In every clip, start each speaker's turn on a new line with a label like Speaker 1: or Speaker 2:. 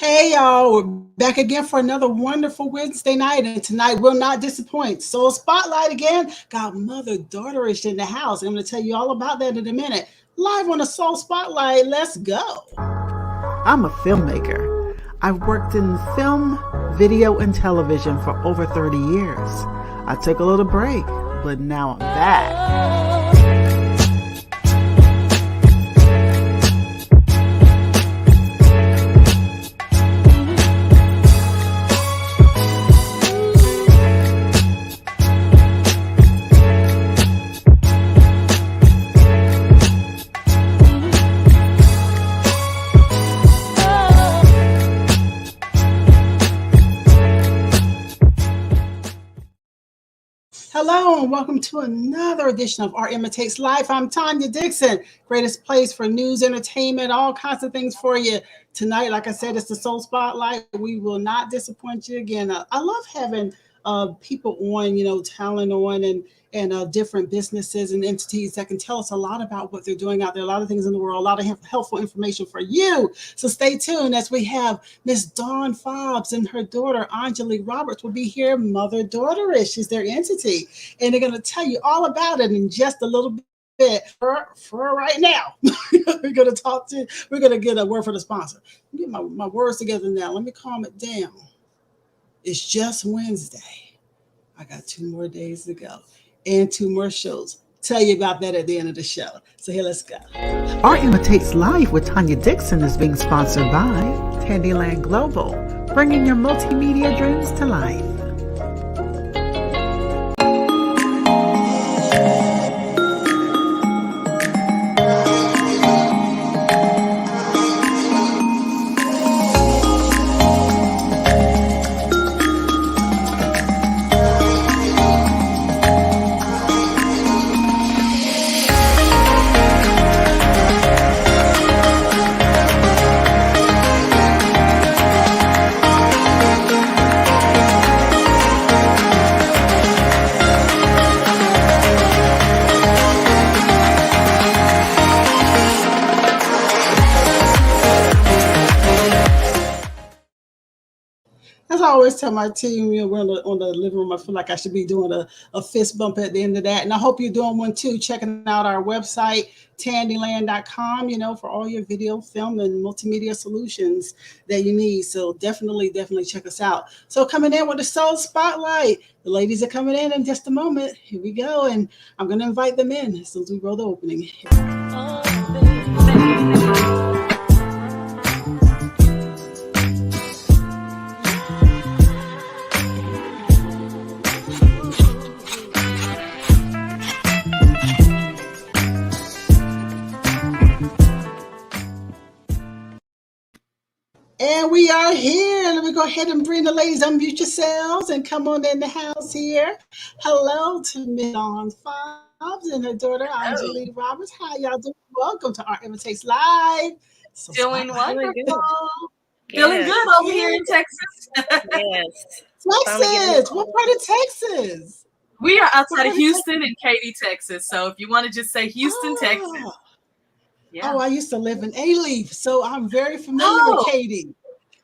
Speaker 1: Hey y'all, we're back again for another wonderful Wednesday night, and tonight will not disappoint. Soul Spotlight again. Got mother-daughterish in the house. I'm going to tell you all about that in a minute. Live on the Soul Spotlight. Let's go.
Speaker 2: I'm a filmmaker. I've worked in film, video, and television for over 30 years. I took a little break, but now I'm back.
Speaker 1: Hello and welcome to another edition of Art Imitates Life. I'm Tanya Dixon, greatest place for news, entertainment, all kinds of things for you. Tonight, like I said, it's the Soul Spotlight. We will not disappoint you again. I love having people on, talent on and different businesses and entities that can tell us a lot about what they're doing out there, a lot of things in the world, a lot of helpful information for you. So stay tuned as we have Miss Dawn Fobbs and her daughter, Aungelique Roberts, will be here, mother-daughterish is their entity. And they're going to tell you all about it in just a little bit. For right now, we're going to get a word for the sponsor. Get my words together now. Let me calm it down. It's just Wednesday. I got 2 more days to go and 2 more shows. Tell you about that at the end of the show. So here, let's go.
Speaker 2: Art Imitates Life with Tanya Dixon is being sponsored by Candyland Global, bringing your multimedia dreams to life.
Speaker 1: As I always tell my team, we're on the living room. I feel like I should be doing a fist bump at the end of that. And I hope you're doing one too, checking out our website, tandyland.com, for all your video, film, and multimedia solutions that you need. So definitely check us out. So coming in with the Soul Spotlight. The ladies are coming in just a moment. Here we go. And I'm going to invite them in as soon as we roll the opening. And we are here. Let me go ahead and bring the ladies, unmute yourselves and come on in the house here. Hello to Miss Dawn Fobbs and her daughter, Aungelique Roberts. How y'all doing? Welcome to Art Imitates Live.
Speaker 3: So doing wonderful.
Speaker 4: Feeling good over here in Texas.
Speaker 3: Yes.
Speaker 1: Texas. What part of Texas?
Speaker 4: We are outside of Houston and Katy, Texas. So if you want to just say Houston, Texas.
Speaker 1: Yeah. Oh, I used to live in A-Leaf, so I'm very familiar with Katy.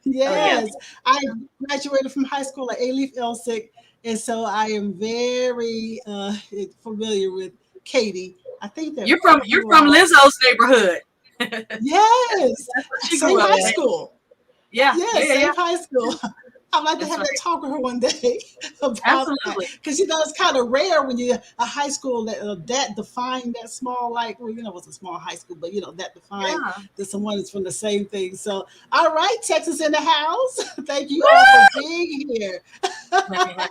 Speaker 1: Yes. I graduated from high school at A-Leaf Elsick, and so I am very familiar with Katy. I think that
Speaker 4: you're from Lizzo's neighborhood.
Speaker 1: Yes. Same high school.
Speaker 4: Yeah.
Speaker 1: Same high school. I'd like to have that talk with her one day about that. Because, it's kind of rare when you're a high school that defined that small, it was a small high school, but, that defined that someone is from the same thing. So, all right, Texas in the house. Thank you all for being here. But,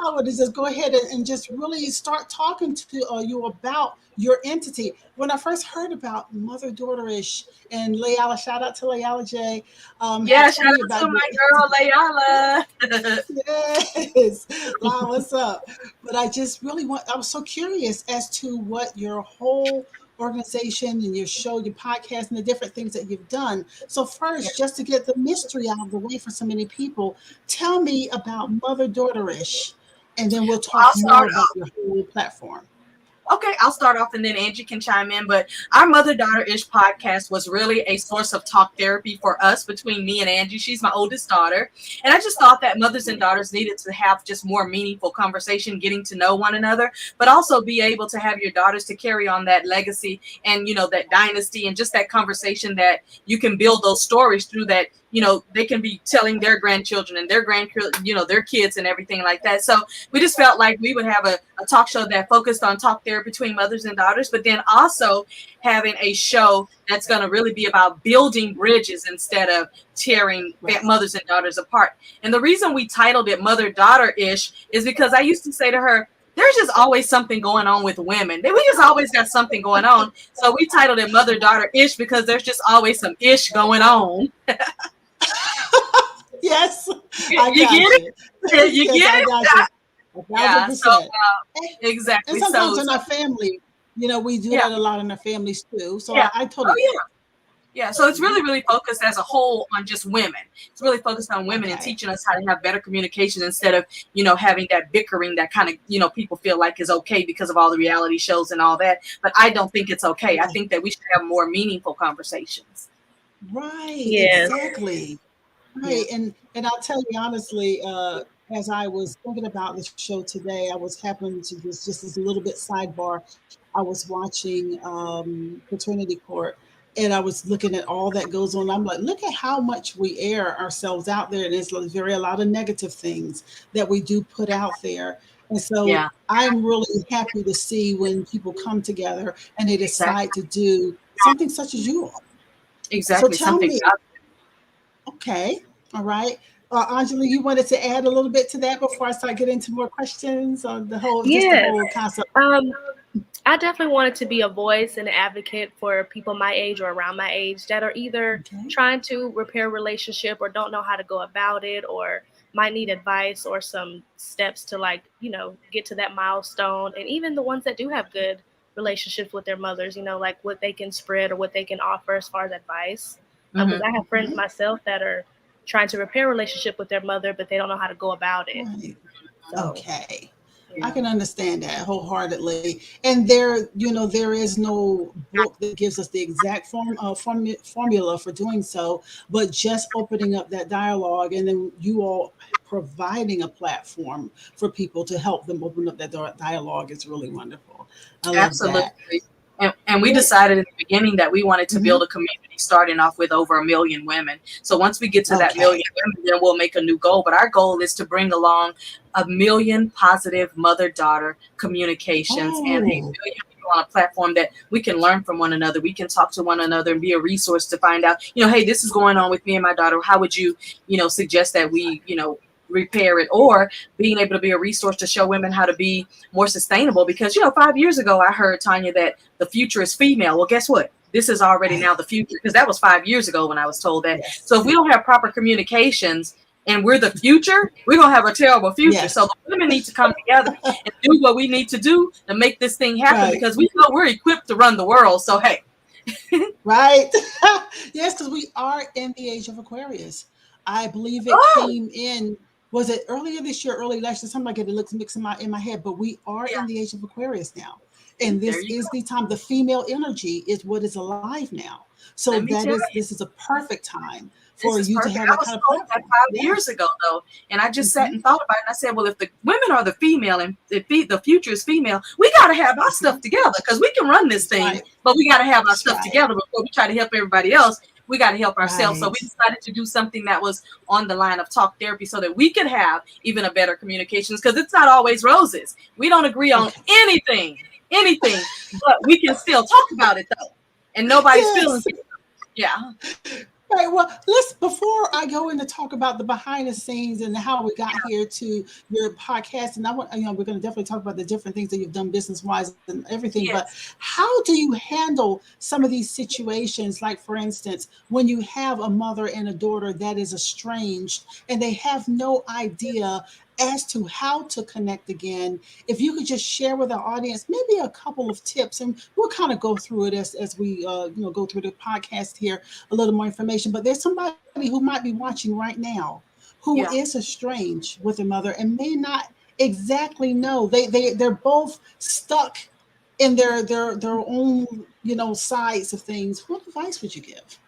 Speaker 1: I want to just go ahead and just really start talking to you about your entity. When I first heard about mother-daughterish and Layala, shout out to Layala J.
Speaker 4: Shout out to my girl Layala.
Speaker 1: Yes. Wow, what's up? But I just really I was so curious as to what your whole organization and your show, your podcast, and the different things that you've done. So first, just to get the mystery out of the way for so many people, tell me about mother-daughterish, and then we'll talk more about your whole platform.
Speaker 4: Okay, I'll start off and then Angie can chime in. But our Mother Daughter-ish podcast was really a source of talk therapy for us, between me and Angie. She's my oldest daughter. And I just thought that mothers and daughters needed to have just more meaningful conversation, getting to know one another, but also be able to have your daughters to carry on that legacy and, that dynasty, and just that conversation that you can build those stories through, that they can be telling their grandchildren and their grandchildren, their kids and everything like that. So we just felt like we would have a talk show that focused on talk therapy between mothers and daughters, but then also having a show that's going to really be about building bridges instead of tearing mothers and daughters apart. And the reason we titled it Mother-Daughter-ish is because I used to say to her, there's just always something going on with women. We just always got something going on. So we titled it Mother-Daughter-ish because there's just always some ish going on.
Speaker 1: Yes.
Speaker 4: You get it? You get it?
Speaker 1: Yeah,
Speaker 4: so exactly.
Speaker 1: And sometimes in our family, we do that a lot in our families too. So I totally.
Speaker 4: Yeah, so it's really, really focused as a whole on just women. It's really focused on women and teaching us how to have better communication instead of, having that bickering that kind of, people feel like is okay because of all the reality shows and all that. But I don't think it's okay. I think that we should have more meaningful conversations.
Speaker 1: Right. Yeah. Exactly. Right. And I'll tell you honestly, as I was thinking about this show today, I was happening to just as a little bit sidebar. I was watching Paternity Court. And I was looking at all that goes on. I'm like, look at how much we air ourselves out there. And there's a lot of negative things that we do put out there. And so I'm really happy to see when people come together and they decide to do something such as you are.
Speaker 4: Exactly.
Speaker 1: So tell me. Okay. All right. Aungelique, you wanted to add a little bit to that before I start getting into more questions on the whole, just the whole concept?
Speaker 5: I definitely wanted to be a voice and an advocate for people my age or around my age that are either trying to repair a relationship or don't know how to go about it, or might need advice or some steps to get to that milestone. And even the ones that do have good relationships with their mothers, like what they can spread or what they can offer as far as advice. Because I have friends myself that are trying to repair a relationship with their mother, but they don't know how to go about it.
Speaker 1: Right. So, okay. I can understand that wholeheartedly. And there is no book that gives us the exact formula for doing so, but just opening up that dialogue and then you all providing a platform for people to help them open up that dialogue is really wonderful. I love that.
Speaker 4: And we decided in the beginning that we wanted to build a community starting off with over 1 million women. So once we get to that 1 million women, then we'll make a new goal. But our goal is to bring along 1 million positive mother-daughter communications and 1 million people on a platform that we can learn from one another. We can talk to one another and be a resource to find out, hey, this is going on with me and my daughter. How would you, suggest that we, repair it, or being able to be a resource to show women how to be more sustainable. Because 5 years ago I heard, Tanya, that the future is female. Well, guess what? This is already now the future, because that was 5 years ago when I was told that. So if we don't have proper communications and we're the future, we're gonna have a terrible future. So the women need to come together and do what we need to do to make this thing happen, because we know we're equipped to run the world. So hey.
Speaker 1: Right. Yes, because we are in the age of Aquarius. I believe it came in. Was it earlier this year, early last year? Something like it looks mixed in my head, but we are in the age of Aquarius now. And this is the time. The female energy is what is alive now. So this is a perfect time for you to have that kind of platform.
Speaker 4: That 5 years ago, though. And I just sat and thought about it. And I said, well, if the women are the female and if the future is female, we got to have our stuff together, because we can run this thing, but we got to have our stuff together before we try to help everybody else. We got to help ourselves. So we decided to do something that was on the line of talk therapy so that we could have even a better communications, because it's not always roses. We don't agree on anything, but we can still talk about it though. And nobody's feeling it. Yeah.
Speaker 1: Right. Well, before I go in to talk about the behind the scenes and how we got here to your podcast, and we're going to definitely talk about the different things that you've done business wise and everything. Yes. But how do you handle some of these situations? Like, for instance, when you have a mother and a daughter that is estranged and they have no idea as to how to connect again. If you could just share with our audience maybe a couple of tips, and we'll kind of go through it as we go through the podcast here, a little more information. But there's somebody who might be watching right now who is estranged with a mother and may not exactly know. They're both stuck in their own, sides of things, what advice would you give?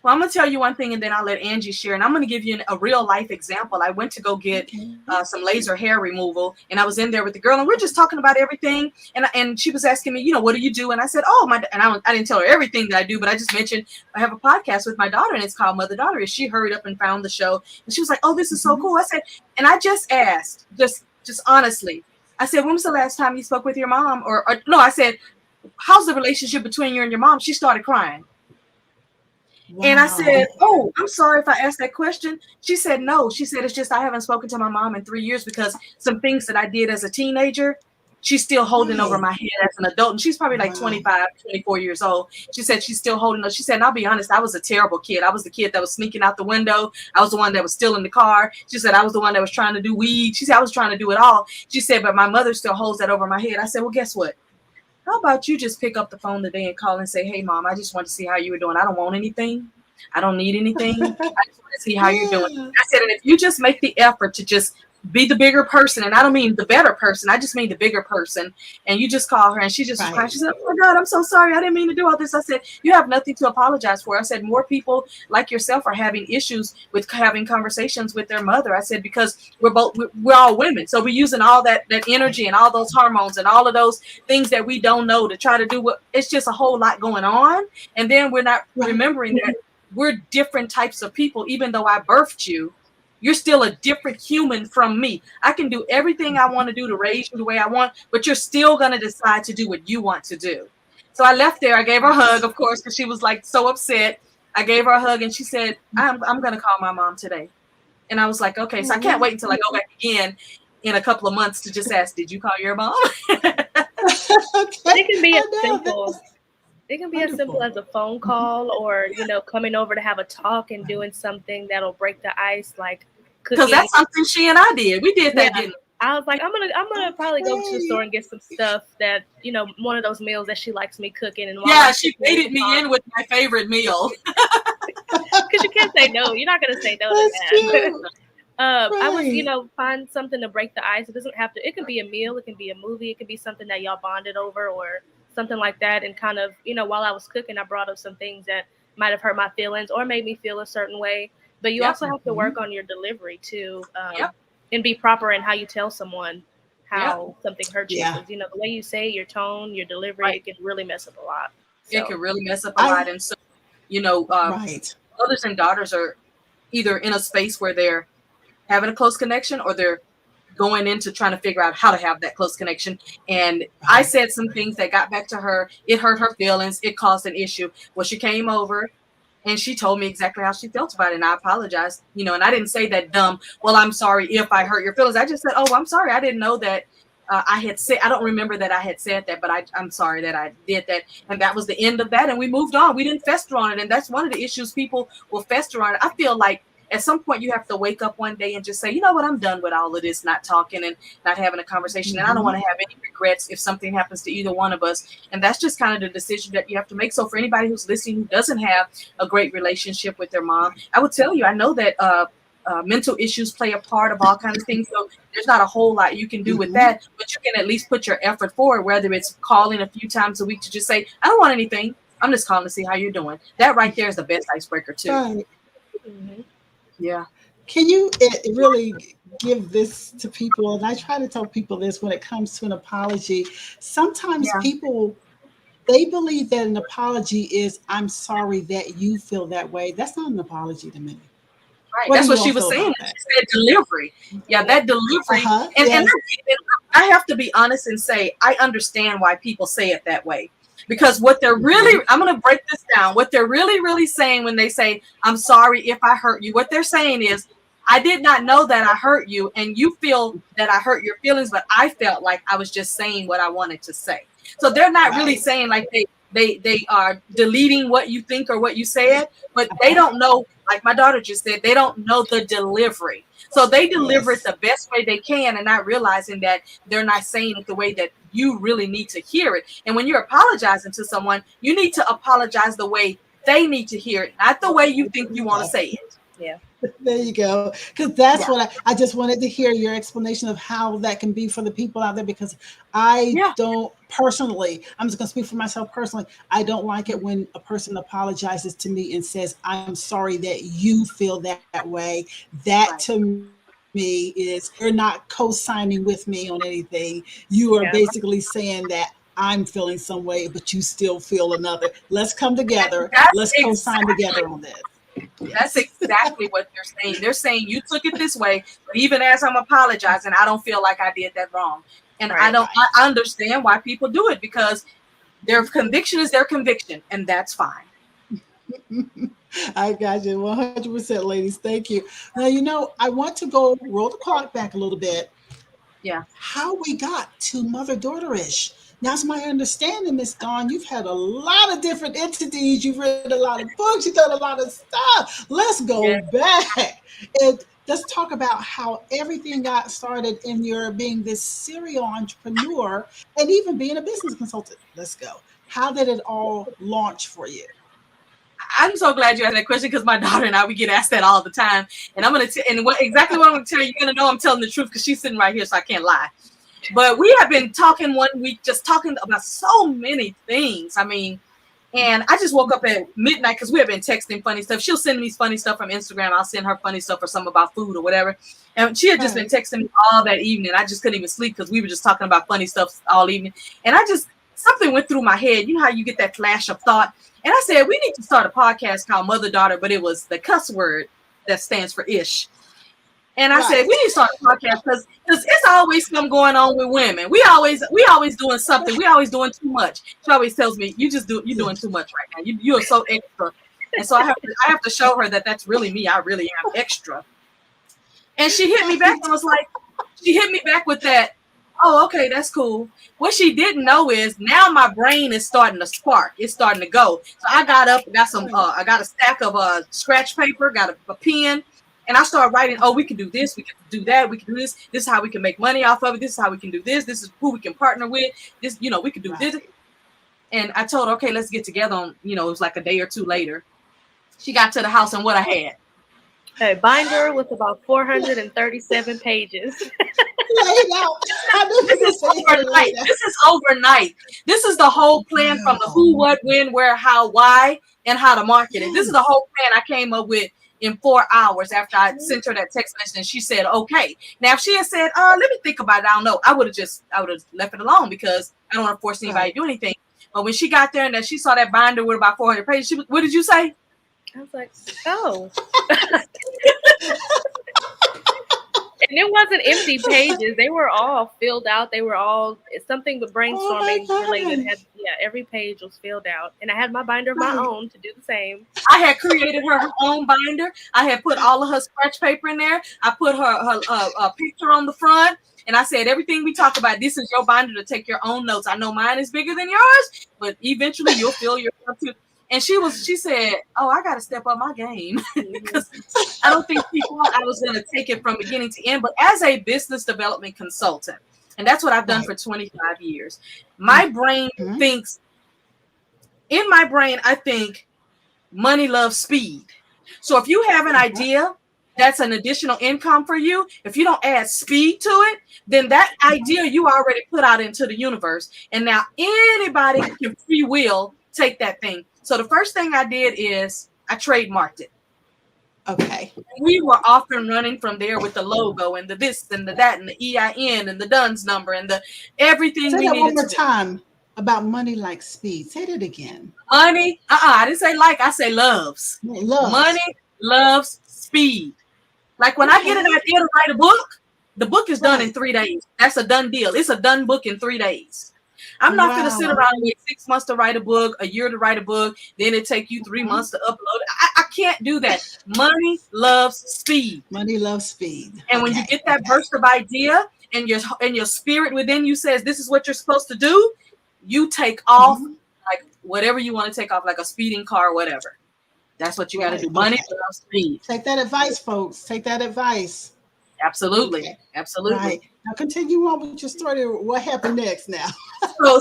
Speaker 4: Well, I'm going to tell you one thing, and then I'll let Angie share. And I'm going to give you a real life example. I went to go get some laser hair removal, and I was in there with the girl, and we're just talking about everything. And she was asking me, what do you do? And I said, I didn't tell her everything that I do, but I just mentioned I have a podcast with my daughter, and it's called Mother Daughter. And she hurried up and found the show, and she was like, oh, this is so cool. I said, and I just asked, just honestly, I said, when was the last time you spoke with your mom? Or no, I said, how's the relationship between you and your mom? She started crying. Wow. And I said, oh, I'm sorry if I asked that question. She said, no. She said, it's just I haven't spoken to my mom in 3 years because some things that I did as a teenager, she's still holding over my head as an adult. And she's probably like 25, 24 years old. She said she's still holding up. She said, and I'll be honest, I was a terrible kid. I was the kid that was sneaking out the window. I was the one that was still in the car. She said, I was the one that was trying to do weed. She said, I was trying to do it all. She said, but my mother still holds that over my head. I said, well, guess what? How about you just pick up the phone today and call and say, hey, Mom, I just want to see how you were doing. I don't want anything. I don't need anything. I just want to see how you're doing. I said, and if you just make the effort to just be the bigger person, and I don't mean the better person, I just mean the bigger person, and you just call her, and she just cried. She said, oh my God, I'm so sorry. I didn't mean to do all this. I said, you have nothing to apologize for. I said, more people like yourself are having issues with having conversations with their mother. I said, because we're all women. So we're using all that energy and all those hormones and all of those things that we don't know to try to do it's just a whole lot going on. And then we're not remembering that we're different types of people. Even though I birthed you, you're still a different human from me. I can do everything I want to do to raise you the way I want, but you're still going to decide to do what you want to do. So I left there. I gave her a hug, of course, because she was like so upset. I gave her a hug, and she said, I'm going to call my mom today. And I was like, okay. So I can't wait until I go back again in a couple of months to just ask, did you call your mom?
Speaker 5: It can be as simple. It can be as simple as a phone call, or coming over to have a talk and doing something that'll break the ice, like cooking. Because
Speaker 4: that's something she and I did. We did that. Didn't we?
Speaker 5: I was like, I'm gonna probably go to the store and get some stuff that one of those meals that she likes me cooking. And
Speaker 4: she baited me in with my favorite meal.
Speaker 5: Because you can't say no. You're not gonna say no to that. I would, find something to break the ice. It doesn't have to. It can be a meal. It can be a movie. It can be something that y'all bonded over, or something like that. And kind of, while I was cooking, I brought up some things that might have hurt my feelings or made me feel a certain way. But you also have to work on your delivery too, and be proper in how you tell someone how something hurts you. Because, the way you say, your tone, your delivery, it can really mess up a lot. So.
Speaker 4: It can really mess up a lot. And so, mothers and daughters are either in a space where they're having a close connection, or they're going into trying to figure out how to have that close connection. And I said some things that got back to her. It hurt her feelings. It caused an issue. Well, she came over and she told me exactly how she felt about it. And I apologized, and I didn't say that dumb, well, I'm sorry if I hurt your feelings. I just said, oh, I'm sorry. I didn't know that I had said, I don't remember that I had said that, but I'm sorry that I did that. And that was the end of that. And we moved on. We didn't fester on it. And that's one of the issues. People will fester on it. I feel like at some point you have to wake up one day and just say, you know what, I'm done with all of this, not talking and not having a conversation. And I don't want to have any regrets if something happens to either one of us. And that's just kind of the decision that you have to make. So for anybody who's listening, who doesn't have a great relationship with their mom, I would tell you, I know that mental issues play a part of all kinds of things. So there's not a whole lot you can do with that, but you can at least put your effort forward, whether it's calling a few times a week to just say, I don't want anything. I'm just calling to see how you're doing. That right there is the best icebreaker too.
Speaker 1: Right. Yeah. Can you really give this to people? And I try to tell people this when it comes to an apology. Sometimes people, they believe that an apology is, I'm sorry that you feel that way. That's not an apology to me.
Speaker 4: Right. That's what she was saying. She said delivery. Yeah, that delivery. And I have to be honest and say, I understand why people say it that way. Because what they're really, I'm going to break this down. What they're really, really saying when they say, I'm sorry if I hurt you, what they're saying is, I did not know that I hurt you, and you feel that I hurt your feelings, but I felt like I was just saying what I wanted to say. So they're not really saying like they are deleting what you think or what you said, but they don't know, like my daughter just said, they don't know the delivery. So they deliver it the best way they can, and not realizing that they're not saying it the way that you really need to hear it. And when you're apologizing to someone, you need to apologize the way they need to hear it, not the way you think you want to say it.
Speaker 5: Yeah.
Speaker 1: There you go. Because that's what I just wanted to hear your explanation of how that can be for the people out there, because I don't personally, I'm just going to speak for myself personally. I don't like it when a person apologizes to me and says, I'm sorry that you feel that way. That to me is, you're not co-signing with me on anything. You are basically saying that I'm feeling some way, but you still feel another. Let's come together. Let's co-sign together on this.
Speaker 4: That's exactly what they're saying. They're saying you took it this way, but even as I'm apologizing, I don't feel like I did that wrong. And I understand why people do it, because their conviction is their conviction, and that's fine.
Speaker 1: I got you 100%, ladies. Thank you. Now, I want to roll the clock back a little bit.
Speaker 4: Yeah.
Speaker 1: How we got to mother-daughter-ish. Now, it's my understanding, Miss Dawn, you've had a lot of different entities. You've read a lot of books. You've done a lot of stuff. Let's go back and let's talk about how everything got started in your being this serial entrepreneur and even being a business consultant. Let's go. How did it all launch for you?
Speaker 4: I'm so glad you asked that question, because my daughter and I, we get asked that all the time. And I'm going to exactly what I'm going to tell you. You're going to know I'm telling the truth, because she's sitting right here, so I can't lie. But we have been talking one week, just talking about so many things. I mean, and I just woke up at midnight, because we have been texting funny stuff. She'll send me funny stuff from Instagram. I'll send her funny stuff or something about food or whatever. And she had just been texting me all that evening. I just couldn't even sleep, because we were just talking about funny stuff all evening. And something went through my head. You know how you get that flash of thought? And I said, we need to start a podcast called Mother Daughter, but it was the cuss word that stands for ish. And I said, we need to start a podcast, because it's always something going on with women. We always doing something. We always doing too much. She always tells me, you're doing too much right now. You are so extra. And so I have to show her that that's really me. I really am extra. And she hit me back and was like, she hit me back with that, oh, okay, that's cool. What she didn't know is now my brain is starting to spark. It's starting to go. So I got up, I got a stack of scratch paper, got a pen. And I started writing, oh, we can do this, we can do that, we can do this. This is how we can make money off of it. This is how we can do this. This is who we can partner with. This, we can do this. And I told her, okay, let's get together on, it was like a day or two later. She got to the house, and what I had.
Speaker 5: A binder with about 437 pages.
Speaker 4: This is overnight. This is the whole plan from the who, what, when, where, how, why, and how to market it. This is the whole plan I came up with in 4 hours after I sent her that text message, and she said, okay. Now, if she had said, let me think about it, I don't know, I would have left it alone, because I don't want to force anybody to do anything. But when she got there and that she saw that binder with about 400 pages, what did you say?
Speaker 5: I was like, oh. And it wasn't empty pages. They were all filled out. They were all something with brainstorming related. Every page was filled out. And I had my binder of my own to do the same.
Speaker 4: I had created her own binder. I had put all of her scratch paper in there. I put her picture on the front. And I said, everything we talk about, this is your binder to take your own notes. I know mine is bigger than yours, but eventually you'll fill yourself too. And she said, oh, I got to step up my game, because I don't think I was going to take it from beginning to end. But as a business development consultant, and that's what I've done for 25 years, my brain thinks, in my brain, I think money loves speed. So if you have an idea that's an additional income for you, if you don't add speed to it, then that idea you already put out into the universe. And now anybody can free will take that thing. So the first thing I did is I trademarked it.
Speaker 1: Okay.
Speaker 4: We were off and running from there with the logo and the this and the that and the EIN and the DUNS number and the everything.
Speaker 1: Say
Speaker 4: we
Speaker 1: that
Speaker 4: needed
Speaker 1: one more
Speaker 4: to do.
Speaker 1: time about money like speed. Say that again.
Speaker 4: Money. I didn't say like. I say loves.
Speaker 1: Loves.
Speaker 4: Money loves speed. Like when I get an idea to write a book, the book is done in 3 days. That's a done deal. It's a done book in 3 days. I'm not going to sit around and wait 6 months to write a book, a year to write a book, then it take you 3 months to upload it. I can't do that. Money loves speed.
Speaker 1: Money loves speed.
Speaker 4: And when you get that burst of idea and your spirit within you says this is what you're supposed to do, you take off like whatever you want to take off, like a speeding car or whatever. That's what you got to do. Money loves speed.
Speaker 1: Take that advice, folks. Take that advice.
Speaker 4: Absolutely. Absolutely.
Speaker 1: Right. Now continue on with your story. What happened next now?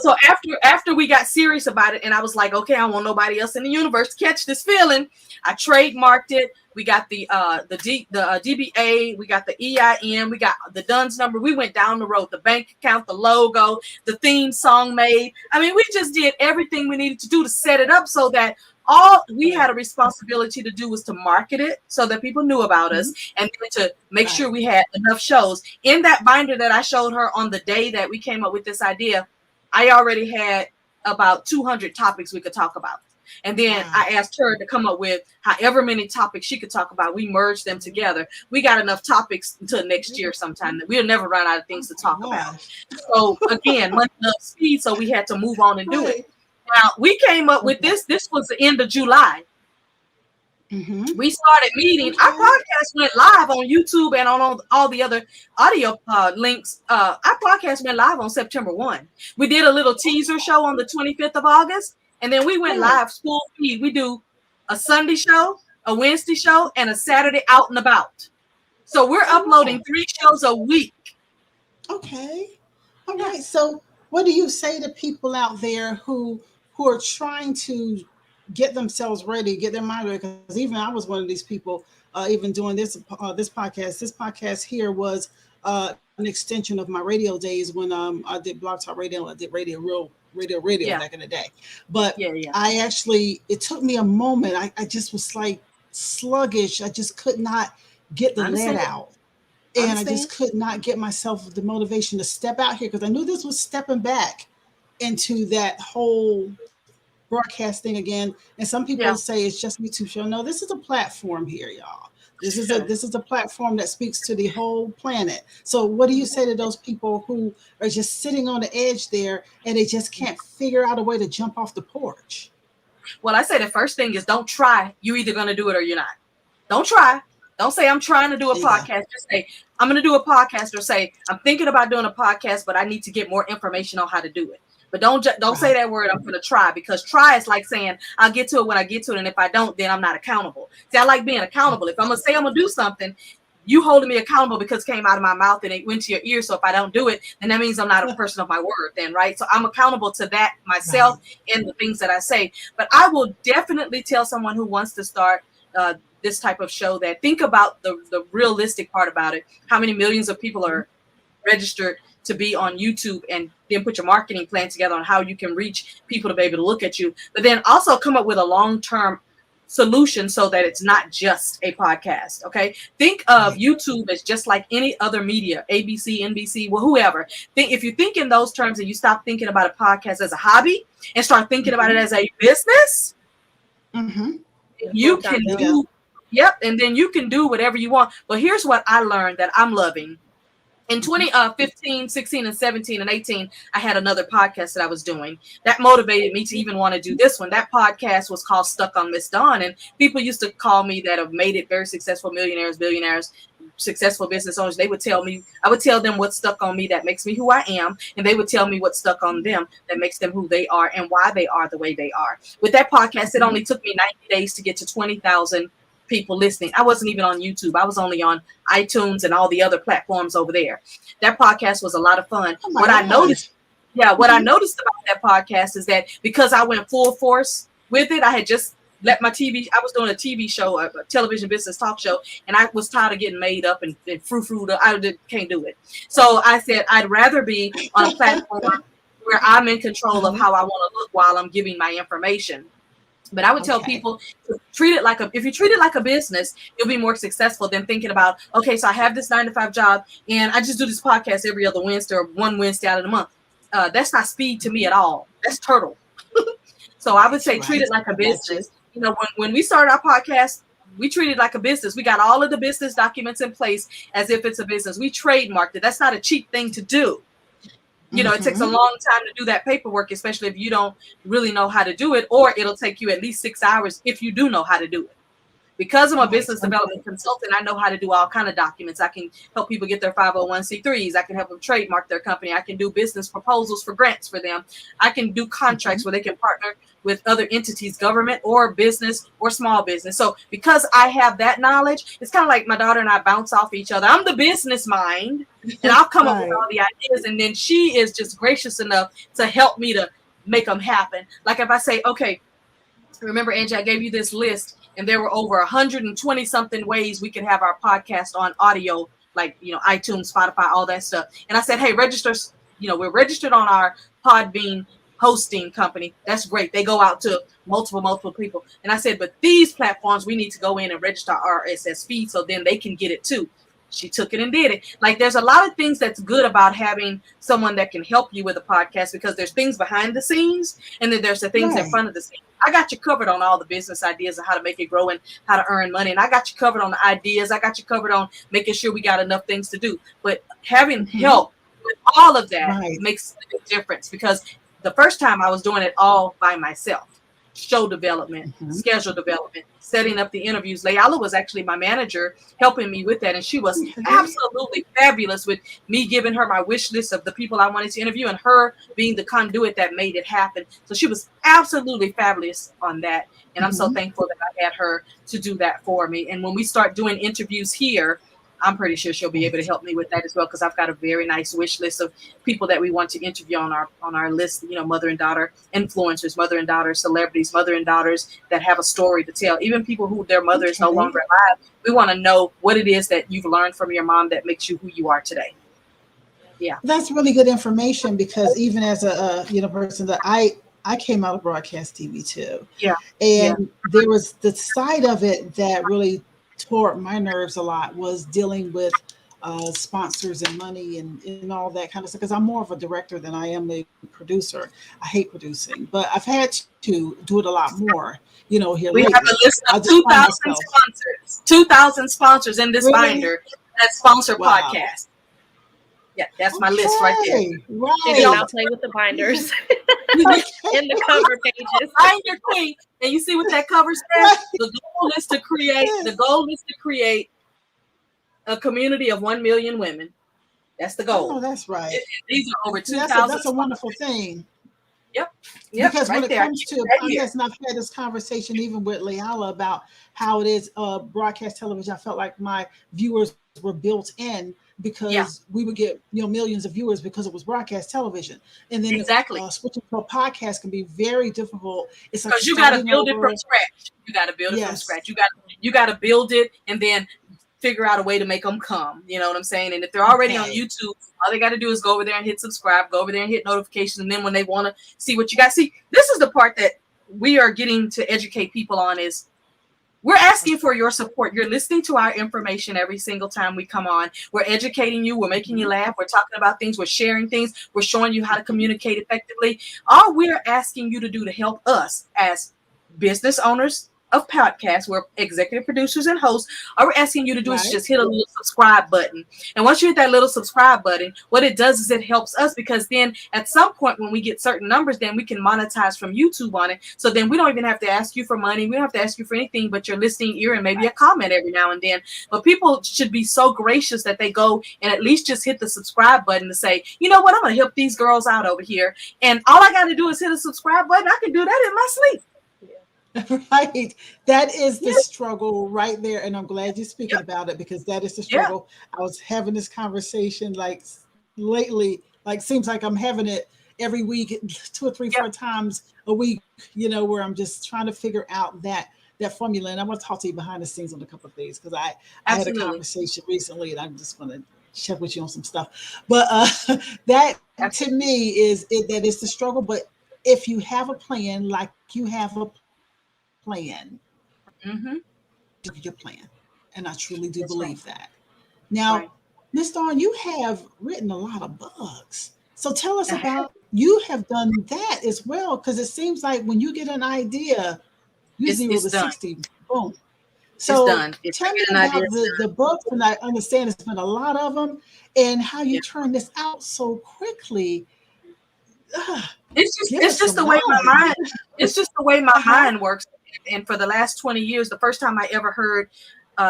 Speaker 4: So after we got serious about it, and I was like, okay, I don't want nobody else in the universe to catch this feeling. I trademarked it. We got the DBA, we got the EIN, we got the DUNS number. We went down the road, the bank account, the logo, the theme song made. I mean, we just did everything we needed to do to set it up so that all we had a responsibility to do was to market it so that people knew about us, and then to make sure we had enough shows. In that binder that I showed her on the day that we came up with this idea, I already had about 200 topics we could talk about. And then I asked her to come up with however many topics she could talk about. We merged them together. We got enough topics until next year sometime. We'll never run out of things to talk about. So again, money loves speed, so we had to move on and do it. Now, we came up with this. This was the end of July. We started meeting. Our podcast went live on YouTube and on all the other audio links. Our podcast went live on September 1. We did a little teaser show on the 25th of August, and then we went live full feed. We do a Sunday show, a Wednesday show, and a Saturday out and about. So we're uploading 3 shows a week.
Speaker 1: Okay. All right. So what do you say to people out there who are trying to get themselves ready, get their mind ready? Because even I was one of these people, even doing this podcast. This podcast here was an extension of my radio days when I did Blog Talk Radio. I did radio back in the day. But I actually, it took me a moment. I just was like sluggish. I just could not get the lead out. And I just could not get myself the motivation to step out here, because I knew this was stepping back into that whole broadcasting again. And some people say it's just YouTube show. No, this is a platform here, y'all. This is a platform that speaks to the whole planet. So what do you say to those people who are just sitting on the edge there and they just can't figure out a way to jump off the porch?
Speaker 4: Well, I say the first thing is don't try. You're either going to do it or you're not. Don't try. Don't say I'm trying to do a podcast. Just say I'm going to do a podcast, or say I'm thinking about doing a podcast, but I need to get more information on how to do it. But don't say that word, I'm going to try, because try is like saying I'll get to it when I get to it. And if I don't, then I'm not accountable. See, I like being accountable. If I'm going to say I'm going to do something, you holding me accountable because it came out of my mouth and it went to your ear. So if I don't do it, then that means I'm not a person of my word then, right? So I'm accountable to that myself and the things that I say. But I will definitely tell someone who wants to start this type of show that think about the realistic part about it. How many millions of people are registered to be on YouTube, and then put your marketing plan together on how you can reach people to be able to look at you, but then also come up with a long-term solution so that it's not just a podcast. Okay. Think of YouTube as just like any other media, ABC, NBC, well, whoever. If you think in those terms and you stop thinking about a podcast as a hobby and start thinking about it as a business, you can do, and then you can do whatever you want. But here's what I learned that I'm loving. In 2015, 16, and 17, and 18, I had another podcast that I was doing that motivated me to even want to do this one. That podcast was called Stuck on Miss Dawn. And people used to call me that have made it very successful millionaires, billionaires, successful business owners. They would tell me, I would tell them what's stuck on me that makes me who I am. And they would tell me what's stuck on them that makes them who they are and why they are the way they are. With that podcast, it only took me 90 days to get to 20,000 people listening. I wasn't even on YouTube. I was only on iTunes and all the other platforms over there. That podcast was a lot of fun. What I noticed about that podcast is that because I went full force with it, I had just let my I was doing a TV show, a television business talk show, and I was tired of getting made up and frou-frou. Can't do it. So I said, I'd rather be on a platform where I'm in control of how I want to look while I'm giving my information. But I would tell people to treat it like if you treat it like a business, you'll be more successful than thinking about, okay, so I have this 9-to-5 job and I just do this podcast every other Wednesday or one Wednesday out of the month. That's not speed to me at all. That's turtle. So I would say treat it like a business. You know, when we started our podcast, we treated it like a business. We got all of the business documents in place as if it's a business. We trademarked it. That's not a cheap thing to do. You know, it takes a long time to do that paperwork, especially if you don't really know how to do it, or it'll take you at least 6 hours if you do know how to do it. Because I'm a business development consultant, I know how to do all kind of documents. I can help people get their 501c3s. I can help them trademark their company. I can do business proposals for grants for them. I can do contracts where they can partner with other entities, government or business or small business. So because I have that knowledge, it's kind of like my daughter and I bounce off each other. I'm the business mind, and I'll come up with all the ideas, and then she is just gracious enough to help me to make them happen. Like if I say, okay, remember, Angie, I gave you this list, and there were over 120 something ways we could have our podcast on audio, like, iTunes, Spotify, all that stuff. And I said, hey, register, we're registered on our Podbean hosting company. That's great. They go out to multiple people. And I said, but these platforms, we need to go in and register our RSS feed so then they can get it too. She took it and did it. Like, there's a lot of things that's good about having someone that can help you with a podcast, because there's things behind the scenes and then there's the things in front of the scenes. I got you covered on all the business ideas of how to make it grow and how to earn money. And I got you covered on the ideas. I got you covered on making sure we got enough things to do. But having help with all of that makes a big difference, because the first time I was doing it all by myself. Show development, schedule development, setting up the interviews. Layala was actually my manager helping me with that. And she was absolutely fabulous with me giving her my wish list of the people I wanted to interview and her being the conduit that made it happen. So she was absolutely fabulous on that. And I'm so thankful that I had her to do that for me. And when we start doing interviews here, I'm pretty sure she'll be able to help me with that as well, because I've got a very nice wish list of people that we want to interview on our list, mother and daughter influencers, mother and daughter celebrities, mother and daughters that have a story to tell, even people who their mother is no longer alive. We want to know what it is that you've learned from your mom that makes you who you are today. Yeah.
Speaker 1: That's really good information, because even as a person that I came out of broadcast TV too. Yeah. And there was the side of it that really tore my nerves a lot, was dealing with sponsors and money and all that kind of stuff, because I'm more of a director than I am a producer. I hate producing, but I've had to do it a lot more, here
Speaker 4: we
Speaker 1: lately.
Speaker 4: Have a list of 2,000 sponsors in this binder that sponsor podcasts. Yeah, that's my list right there.
Speaker 5: Right. And I'll play with the binders in the cover pages.
Speaker 4: Binder queen. And you see what that cover says? The goal is to create a community of 1 million women. That's the goal.
Speaker 1: Oh, that's right.
Speaker 4: These are over 2,000.
Speaker 1: That's a wonderful thing.
Speaker 4: Yep.
Speaker 1: Because when it comes to podcasts, and I've had this conversation even with Layala about how it is broadcast television, I felt like my viewers were built in, because we would get millions of viewers because it was broadcast television, and then switching to a podcast can be very difficult. It's
Speaker 4: because you got to build it from scratch. You got to build it from scratch. You got to build it and then figure out a way to make them come. You know what I'm saying? And if they're already on YouTube, all they got to do is go over there and hit subscribe, go over there and hit notifications, and then when they want to see what you got, see, this is the part that we are getting to educate people on, is we're asking for your support. You're listening to our information every single time we come on. We're educating you. We're making you laugh. We're talking about things. We're sharing things. We're showing you how to communicate effectively. All we're asking you to do to help us as business owners of podcasts, we're executive producers and hosts, all we're asking you to do is just hit a little subscribe button. And once you hit that little subscribe button, what it does is it helps us, because then at some point when we get certain numbers, then we can monetize from YouTube on it. So then we don't even have to ask you for money. We don't have to ask you for anything but your listening ear and maybe a comment every now and then. But people should be so gracious that they go and at least just hit the subscribe button to say, you know what, I'm going to help these girls out over here. And all I got to do is hit a subscribe button. I can do that in my sleep.
Speaker 1: Right. That is the struggle right there. And I'm glad you're speaking about it, because that is the struggle. I was having this conversation like lately, like seems like I'm having it every week, 2 or 3, 4 times a week, where I'm just trying to figure out that formula. And I want to talk to you behind the scenes on a couple of things, because I had a conversation recently, and I'm just going to check with you on some stuff. But that to me is that is the struggle. But if you have a plan, like you have a plan, do your plan, and I truly do believe that. Now, Miss Dawn, you have written a lot of books, so tell us about, you have done that as well, because it seems like when you get an idea, you 0 to 60, boom. So tell me about the books, and I understand it's been a lot of them, and how you turn this out so quickly.
Speaker 4: It's just the way my mind. It's just the way my mind works. And for the last 20 years, the first time I ever heard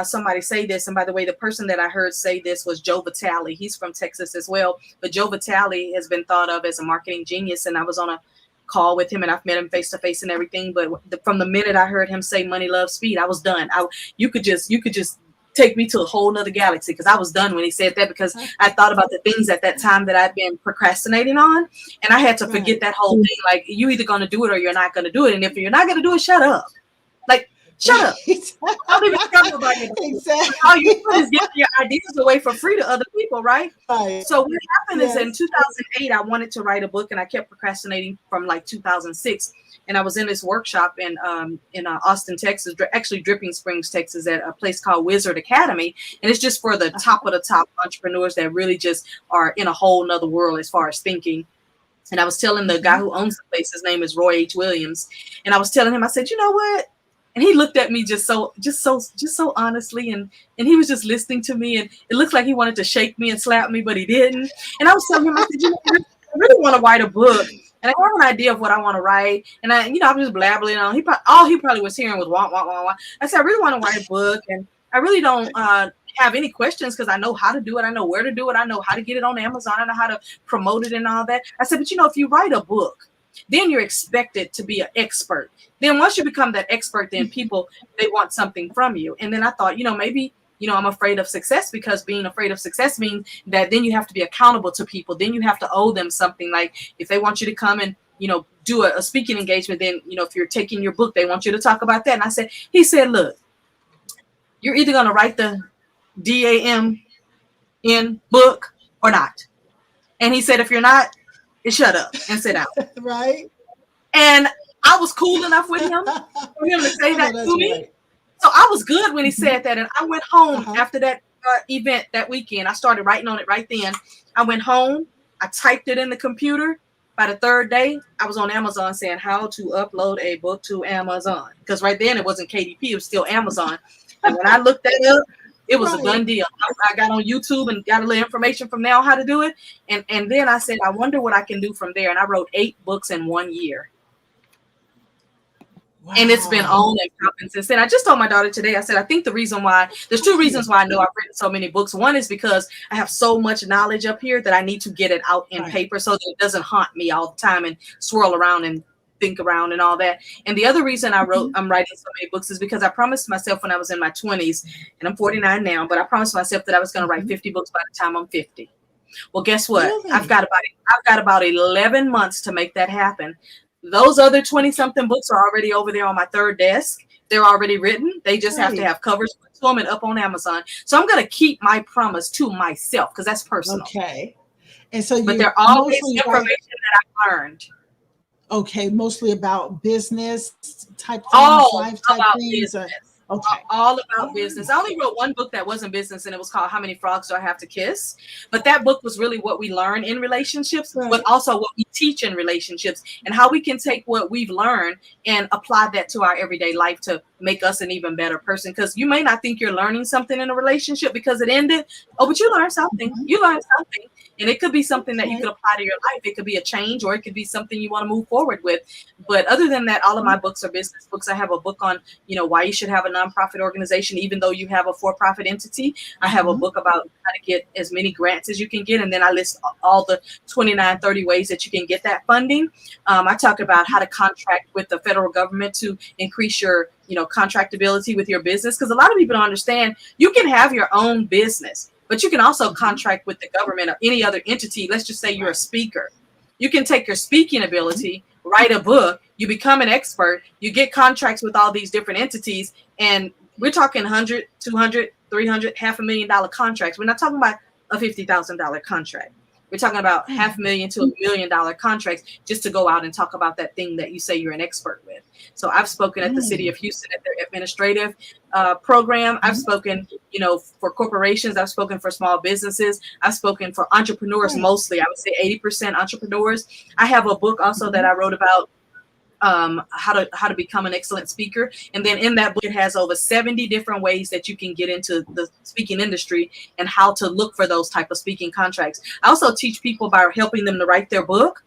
Speaker 4: somebody say this, and by the way, the person that I heard say this was Joe Vitale. He's from Texas as well. But Joe Vitale has been thought of as a marketing genius. And I was on a call with him, and I've met him face to face and everything. But from the minute I heard him say money, love, speed, I was done. You could just take me to a whole nother galaxy, because I was done when he said that, because I thought about the things at that time that I'd been procrastinating on, and I had to forget that whole thing. Like, you either going to do it or you're not going to do it. And if you're not going to do it, shut up. Like, shut up. Don't even tell nobody.
Speaker 1: Exactly.
Speaker 4: All you do is give your ideas away for free to other people, right?
Speaker 1: Right.
Speaker 4: So what happened is in 2008, I wanted to write a book, and I kept procrastinating from like 2006. And I was in this workshop in Austin, Texas, actually Dripping Springs, Texas, at a place called Wizard Academy. And it's just for the top of the top entrepreneurs that really just are in a whole nother world as far as thinking. And I was telling the guy who owns the place, his name is Roy H. Williams. And I was telling him, I said, you know what? And he looked at me just so honestly, and he was just listening to me, and it looked like he wanted to shake me and slap me, but he didn't. And I was telling him, I said, you know, I really want to write a book, and I have an idea of what I want to write, and I'm just blabbering on. All he probably was hearing was wah wah wah wah. I said, I really want to write a book, and I really don't have any questions, because I know how to do it, I know where to do it, I know how to get it on Amazon, I know how to promote it and all that. I said, but you know, if you write a book, then you're expected to be an expert. Then once you become that expert, then people, they want something from you. And then I thought, maybe, I'm afraid of success, because being afraid of success means that then you have to be accountable to people. Then you have to owe them something. Like if they want you to come and, do a speaking engagement, then, if you're taking your book, they want you to talk about that. And he said, look, you're either going to write the DAMN book or not. And he said, if you're not, shut up and sit down.
Speaker 1: Right.
Speaker 4: And I was cool enough with him for him to say that to me. Right. So I was good when he said that. And I went home after that event that weekend. I started writing on it right then. I went home. I typed it in the computer. By the third day, I was on Amazon saying how to upload a book to Amazon. Because right then it wasn't KDP. It was still Amazon. And when I looked that up, it was a done deal. I got on YouTube and got a little information from there on how to do it. And then I said, I wonder what I can do from there. And I wrote 8 books in 1 year. Wow. And it's been on and popping since then. I just told my daughter today, I said, I think the reason why, there's 2 reasons why I know I've written so many books. One is because I have so much knowledge up here that I need to get it out in paper so that it doesn't haunt me all the time and swirl around and think around and all that. And the other reason I'm writing so many books is because I promised myself when I was in my 20s, and I'm 49 now, but I promised myself that I was going to write 50 books by the time I'm 50. Well, guess what? Really? I've got about 11 months to make that happen. Those other 20-something books are already over there on my third desk. They're already written. They just have to have covers put to them and up on Amazon. So I'm going to keep my promise to myself, because that's personal. Okay.
Speaker 1: And so,
Speaker 4: but they're always information that I learned.
Speaker 1: Okay, mostly about business type things,
Speaker 4: life
Speaker 1: type
Speaker 4: about
Speaker 1: things.
Speaker 4: Business. All about business. I only wrote one book that wasn't business, and it was called How Many Frogs Do I Have to Kiss? But that book was really what we learn in relationships, but also what we teach in relationships, and how we can take what we've learned and apply that to our everyday life to make us an even better person. Because you may not think you're learning something in a relationship because it ended. Oh, but you learned something. You learned something. And it could be something that you could apply to your life. It could be a change, or it could be something you want to move forward with. But other than that, all of my books are business books. I have a book on, why you should have a nonprofit organization, even though you have a for-profit entity. I have a book about how to get as many grants as you can get. And then I list all the 29, 30 ways that you can get that funding. I talk about how to contract with the federal government to increase your, contractability with your business. Because a lot of people don't understand, you can have your own business, but you can also contract with the government or any other entity. Let's just say you're a speaker. You can take your speaking ability, write a book, you become an expert, you get contracts with all these different entities, and we're talking 100, 200, 300, $500,000 contracts. We're not talking about a $50,000 contract. We're talking about $500,000 to $1 million contracts just to go out and talk about that thing that you say you're an expert with. So I've spoken at the City of Houston at their administrative program. I've spoken, for corporations. I've spoken for small businesses. I've spoken for entrepreneurs mostly. I would say 80% entrepreneurs. I have a book also that I wrote about how to become an excellent speaker. And then in that book, it has over 70 different ways that you can get into the speaking industry and how to look for those type of speaking contracts. I also teach people by helping them to write their book.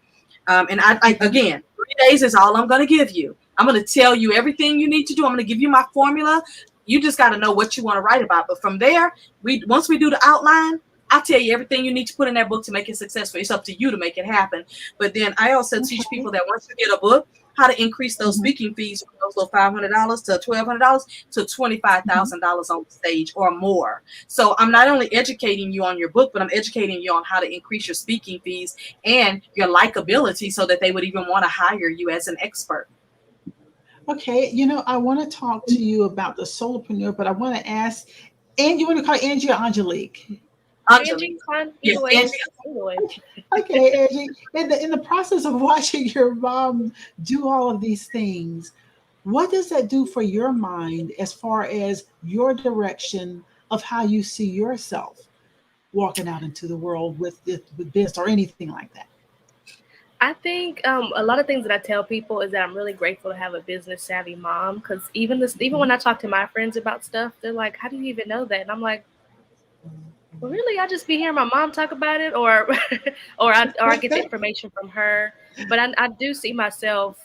Speaker 4: And I again, 3 days is all I'm going to give you. I'm going to tell you everything you need to do. I'm going to give you my formula. You just got to know what you want to write about. But from there, once we do the outline, I'll tell you everything you need to put in that book to make it successful. It's up to you to make it happen. But then I also teach people that once you get a book, how to increase those speaking fees from those little $500 to $1,200 to $25,000 on stage or more. So I'm not only educating you on your book, but I'm educating you on how to increase your speaking fees and your likability so that they would even want to hire you as an expert.
Speaker 1: Okay, I want to talk to you about the Solopreneur, but I want to ask, and you want to call Angie or Aungelique?
Speaker 5: Angie, fine.
Speaker 4: Yes,
Speaker 5: Angie.
Speaker 1: Okay, Angie. In the process of watching your mom do all of these things, what does that do for your mind as far as your direction of how you see yourself walking out into the world with business or anything like that?
Speaker 5: I think a lot of things that I tell people is that I'm really grateful to have a business savvy mom, because even when I talk to my friends about stuff, they're like, "How do you even know that?" And I'm like, well, really, I just be hearing my mom talk about it, or I get the information from her. But I do see myself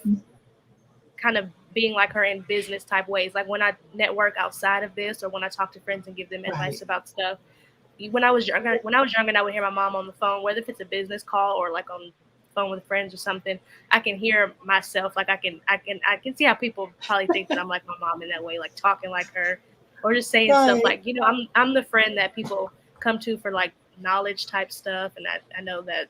Speaker 5: kind of being like her in business type ways, like when I network outside of this, or when I talk to friends and give them advice about stuff. When I was younger, and I would hear my mom on the phone, whether if it's a business call or like on phone with friends or something, I can hear myself. Like I can see how people probably think that I'm like my mom in that way, like talking like her, or just saying stuff like, I'm the friend that people come to for like knowledge type stuff, and I know that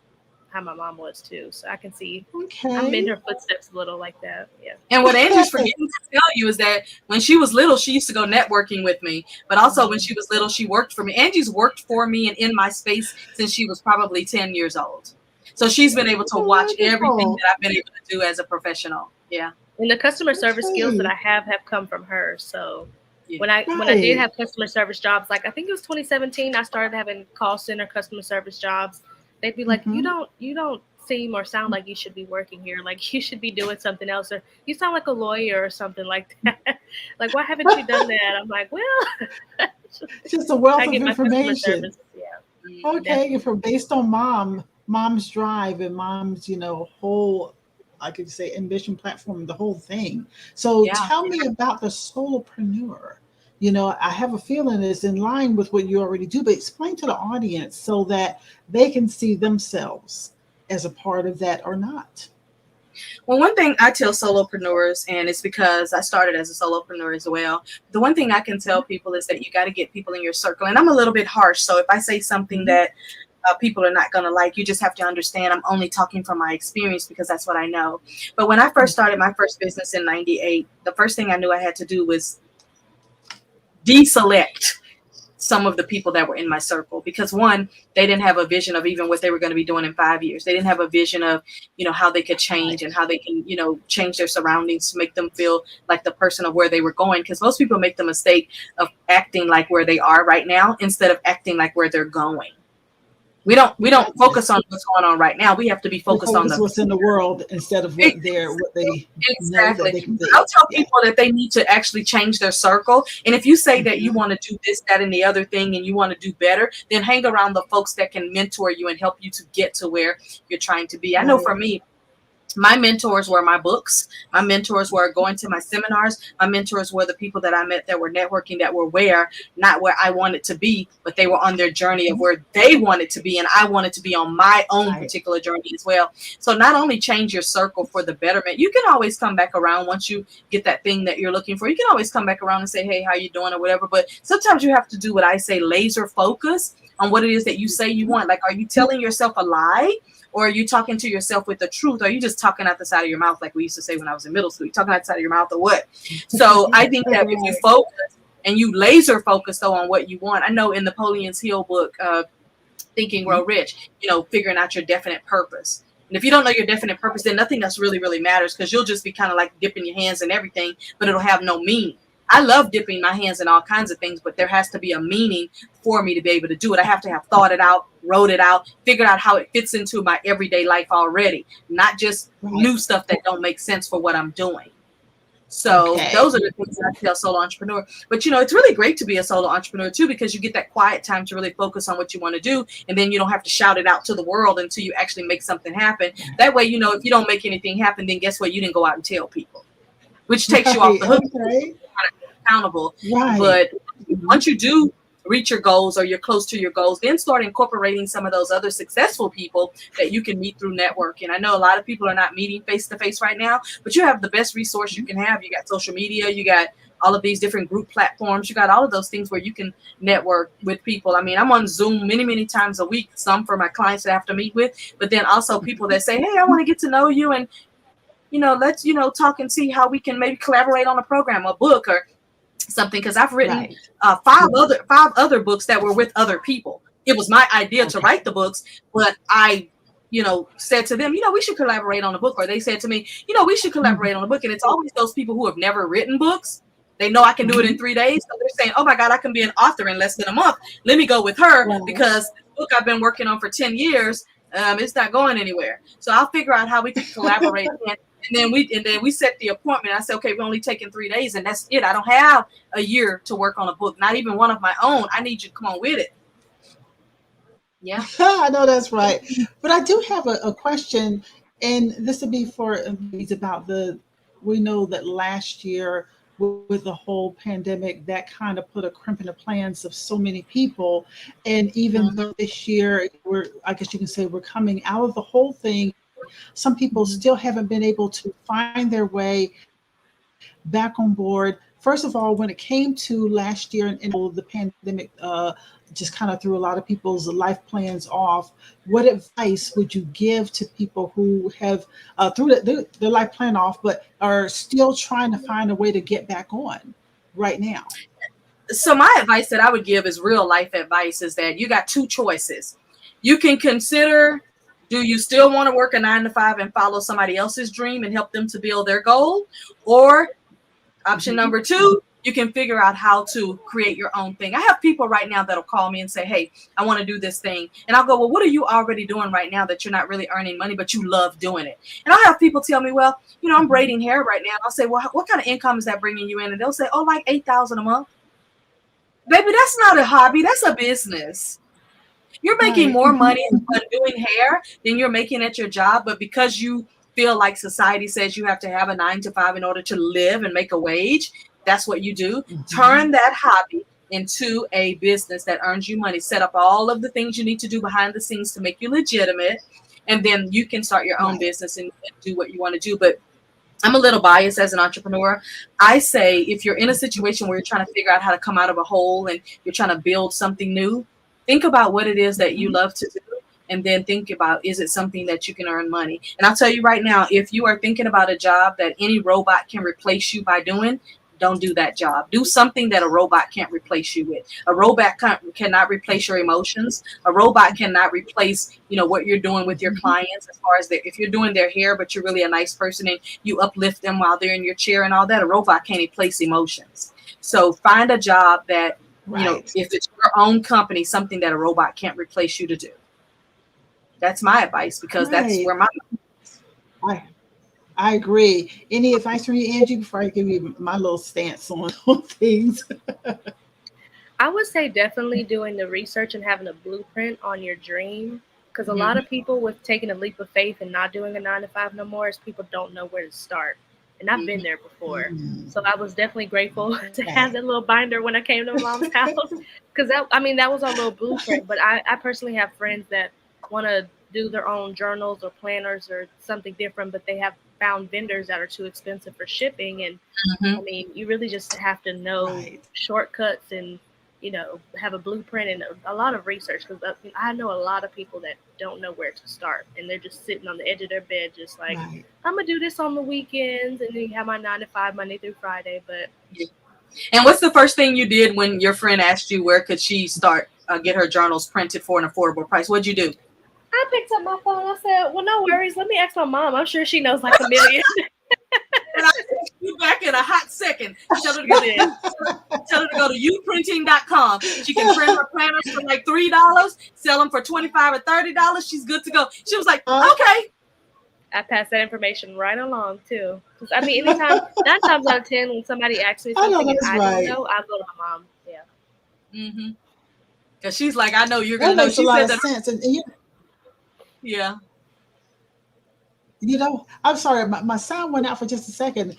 Speaker 5: how my mom was too, so I can see I'm in her footsteps a little like that. Yeah.
Speaker 4: And what Angie's forgetting to tell you is that when she was little, she used to go networking with me, but also when she was little, she worked for me. Angie's worked for me and in my space since she was probably 10 years old. So she's been able to watch everything that I've been able to do as a professional. Yeah.
Speaker 5: And the customer service skills that I have come from her. So when I did have customer service jobs, like I think it was 2017, I started having call center customer service jobs. They'd be like, you don't seem or sound like you should be working here. Like you should be doing something else, or you sound like a lawyer or something like that. Like, why haven't you done that? I'm like, well,
Speaker 1: just a wealth of information. Yeah. Okay, based on mom's drive and mom's, whole, I could say, ambition platform, the whole thing. So tell me about the Solopreneur. I have a feeling it's in line with what you already do, but explain to the audience so that they can see themselves as a part of that or not.
Speaker 4: Well, one thing I tell solopreneurs, and it's because I started as a solopreneur as well, the one thing I can tell people is that you got to get people in your circle. And I'm a little bit harsh, so if I say something that people are not going to like, you just have to understand I'm only talking from my experience because that's what I know. But when I first started my first business in 98, the first thing I knew I had to do was deselect some of the people that were in my circle, because one, they didn't have a vision of even what they were going to be doing in 5 years. They didn't have a vision of, how they could change and how they can, change their surroundings to make them feel like the person of where they were going. Because most people make the mistake of acting like where they are right now instead of acting like where they're going. We don't focus on what's going on right now. We have to be focused on
Speaker 1: what's in the world instead of what they
Speaker 4: exactly.
Speaker 1: Know they can do.
Speaker 4: I'll tell people that they need to actually change their circle. And if you say that you want to do this, that, and the other thing, and you want to do better, then hang around the folks that can mentor you and help you to get to where you're trying to be. I know for me, my mentors were my books. My mentors were going to my seminars. My mentors were the people that I met that were networking, that were not where I wanted to be, but they were on their journey of where they wanted to be. And I wanted to be on my own particular journey as well. So not only change your circle for the betterment, you can always come back around once you get that thing that you're looking for. You can always come back around and say, hey, how you doing or whatever. But sometimes you have to do what I say, laser focus on what it is that you say you want. Like, are you telling yourself a lie? Or are you talking to yourself with the truth? Or are you just talking out the side of your mouth, like we used to say when I was in middle school? You talking out the side of your mouth or what? So I think that if you focus and you laser focus though on what you want. I know in Napoleon's Hill book, Think and Grow Rich, figuring out your definite purpose. And if you don't know your definite purpose, then nothing else really matters, because you'll just be kind of like dipping your hands in everything, but it'll have no meaning. I love dipping my hands in all kinds of things, but there has to be a meaning for me to be able to do it. I have to have thought it out, wrote it out, figured out how it fits into my everyday life already, not just new stuff that don't make sense for what I'm doing. So those are the things that I tell solo entrepreneur. But, it's really great to be a solo entrepreneur, too, because you get that quiet time to really focus on what you want to do. And then you don't have to shout it out to the world until you actually make something happen. That way, if you don't make anything happen, then guess what? You didn't go out and tell people. which takes you off the hook.
Speaker 1: Okay.
Speaker 4: Accountable.
Speaker 1: Right.
Speaker 4: But once you do reach your goals or you're close to your goals, then start incorporating some of those other successful people that you can meet through networking. I know a lot of people are not meeting face to face right now, but you have the best resource you can have. You got social media, you got all of these different group platforms, you got all of those things where you can network with people. I mean, I'm on Zoom many times a week, some for my clients that I have to meet with, but then also people that say, hey, I want to get to know you, and let's talk and see how we can maybe collaborate on a program, a book, or something, because I've written five other books that were with other people. It was my idea to write the books, but I said to them, we should collaborate on a book, or they said to me, we should collaborate on a book. And it's always those people who have never written books. They know I can do it in 3 days, so they're saying, oh my God, I can be an author in less than a month. Let me go with her because the book I've been working on for 10 years, it's not going anywhere. So I'll figure out how we can collaborate. And then we set the appointment. I said, okay, we're only taking 3 days, and that's it. I don't have a year to work on a book, not even one of my own. I need you to come on with it. Yeah.
Speaker 1: I know that's right. But I do have a question, and this would be for about we know that last year with the whole pandemic, that kind of put a crimp in the plans of so many people. And even though this year, I guess you can say we're coming out of the whole thing, some people still haven't been able to find their way back on board. First of all, when it came to last year and the pandemic just kind of threw a lot of people's life plans off, what advice would you give to people who have threw their life plan off but are still trying to find a way to get back on right now?
Speaker 4: So my advice that I would give is real life advice is that you got two choices. You can consider, do you still want to work a 9 to 5 and follow somebody else's dream and help them to build their goal? Or option number 2, you can figure out how to create your own thing. I have people right now that'll call me and say, hey, I want to do this thing. And I'll go, well, what are you already doing right now that you're not really earning money, but you love doing it? And I'll have people tell me, well, I'm braiding hair right now. I'll say, well, what kind of income is that bringing you in? And they'll say, oh, like $8,000 a month. Baby, that's not a hobby. That's a business. You're making more money doing hair than you're making at your job. But because you feel like society says you have to have a 9 to 5 in order to live and make a wage, that's what you do. Turn that hobby into a business that earns you money. Set up all of the things you need to do behind the scenes to make you legitimate. And then you can start your own business and do what you want to do. But I'm a little biased as an entrepreneur. I say if you're in a situation where you're trying to figure out how to come out of a hole and you're trying to build something new, think about what it is that you love to do. And then think about, is it something that you can earn money? And I'll tell you right now, if you are thinking about a job that any robot can replace you by doing, don't do that job. Do something that a robot can't replace you with. A robot cannot replace your emotions. A robot cannot replace, what you're doing with your clients as far as if you're doing their hair, but you're really a nice person and you uplift them while they're in your chair and all that. A robot can't replace emotions. So find a job that, if it's your own company, something that a robot can't replace you to do. That's my advice because that's where
Speaker 1: I agree. Any advice from you, Angie, before I give you my little stance on things?
Speaker 5: I would say definitely doing the research and having a blueprint on your dream. Because a lot of people with taking a leap of faith and not doing a 9 to 5 no more is people don't know where to start. And I've been there before. So I was definitely grateful to have that little binder when I came to Mom's house. Because that was our little blueprint. But I personally have friends that want to do their own journals or planners or something different, but they have found vendors that are too expensive for shipping. And I mean, you really just have to know shortcuts and, have a blueprint and a lot of research. Because I know a lot of people that don't know where to start and they're just sitting on the edge of their bed, just like, I'm going to do this on the weekends. And then you have my 9 to 5 Monday through Friday. But
Speaker 4: And what's the first thing you did when your friend asked you where could she start, get her journals printed for an affordable price? What'd you do?
Speaker 5: I picked up my phone. I said, well, no worries. Let me ask my mom. I'm sure she knows like a million.
Speaker 4: And I text you back in a hot second. Tell her to go to youprinting.com. She can print her planners for like $3, sell them for $25 or $30. She's good to go. She was like, okay.
Speaker 5: I pass that information right along too. Because I mean, anytime, 9 times out of 10, when somebody asks me something and I don't know, I'll go to my mom. Yeah.
Speaker 4: Because she's like, I know you're gonna know.
Speaker 1: Makes a lot of sense. And
Speaker 4: yeah.
Speaker 1: I'm sorry, my sound went out for just a second.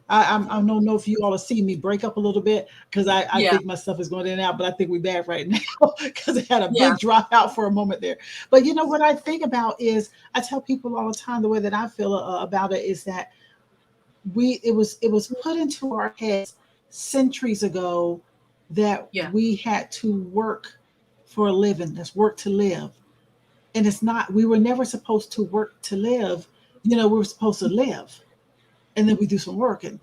Speaker 1: I don't know if you all are seeing me break up a little bit because I
Speaker 4: Yeah.
Speaker 1: think my stuff is going in and out, but I think we're back right now because it had a
Speaker 4: Yeah.
Speaker 1: big drop out for a moment there. But you know what I think about is I tell people all the time the way that I feel about it is that it was put into our heads centuries ago that
Speaker 4: Yeah.
Speaker 1: we had to work for a living. That's work to live, and it's not. We were never supposed to work to live. You know, we were supposed to live and then we do some work and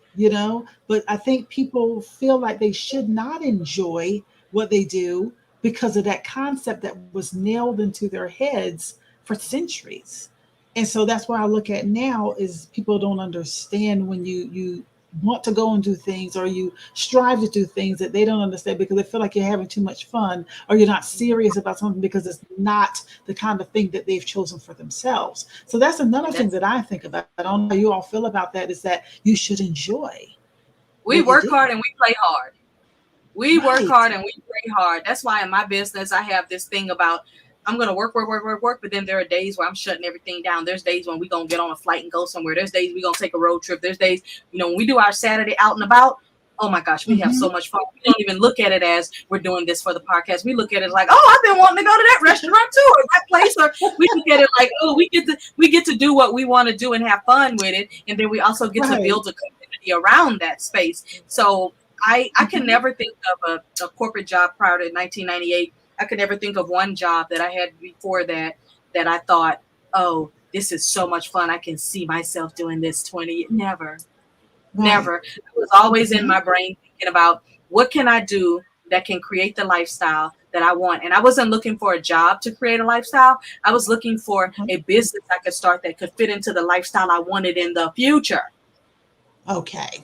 Speaker 1: but I think people feel like they should not enjoy what they do because of that concept that was nailed into their heads for centuries. And so that's why I look at now is people don't understand when you want to go and do things or you strive to do things that they don't understand because they feel like you're having too much fun or you're not serious about something because it's not the kind of thing that they've chosen for themselves. So that's another thing that I think about. I don't know how you all feel about that, is that you should enjoy.
Speaker 4: We work hard and we play hard. We work hard and we play hard. That's why in my business, I have this thing about I'm going to work. But then there are days where I'm shutting everything down. There's days when we're going to get on a flight and go somewhere. There's days we're going to take a road trip. There's days, when we do our Saturday out and about, oh my gosh, we have so much fun. We don't even look at it as we're doing this for the podcast. We look at it like, oh, I've been wanting to go to that restaurant too, or that place. Or we look at it like, oh, we get to do what we want to do and have fun with it. And then we also get to build a community around that space. So I can never think of a corporate job prior to 1998. I could never think of one job that I had before that I thought, oh, this is so much fun. I can see myself doing this 20. Never. It was always in my brain thinking about what can I do that can create the lifestyle that I want. And I wasn't looking for a job to create a lifestyle. I was looking for a business I could start that could fit into the lifestyle I wanted in the future.
Speaker 1: Okay.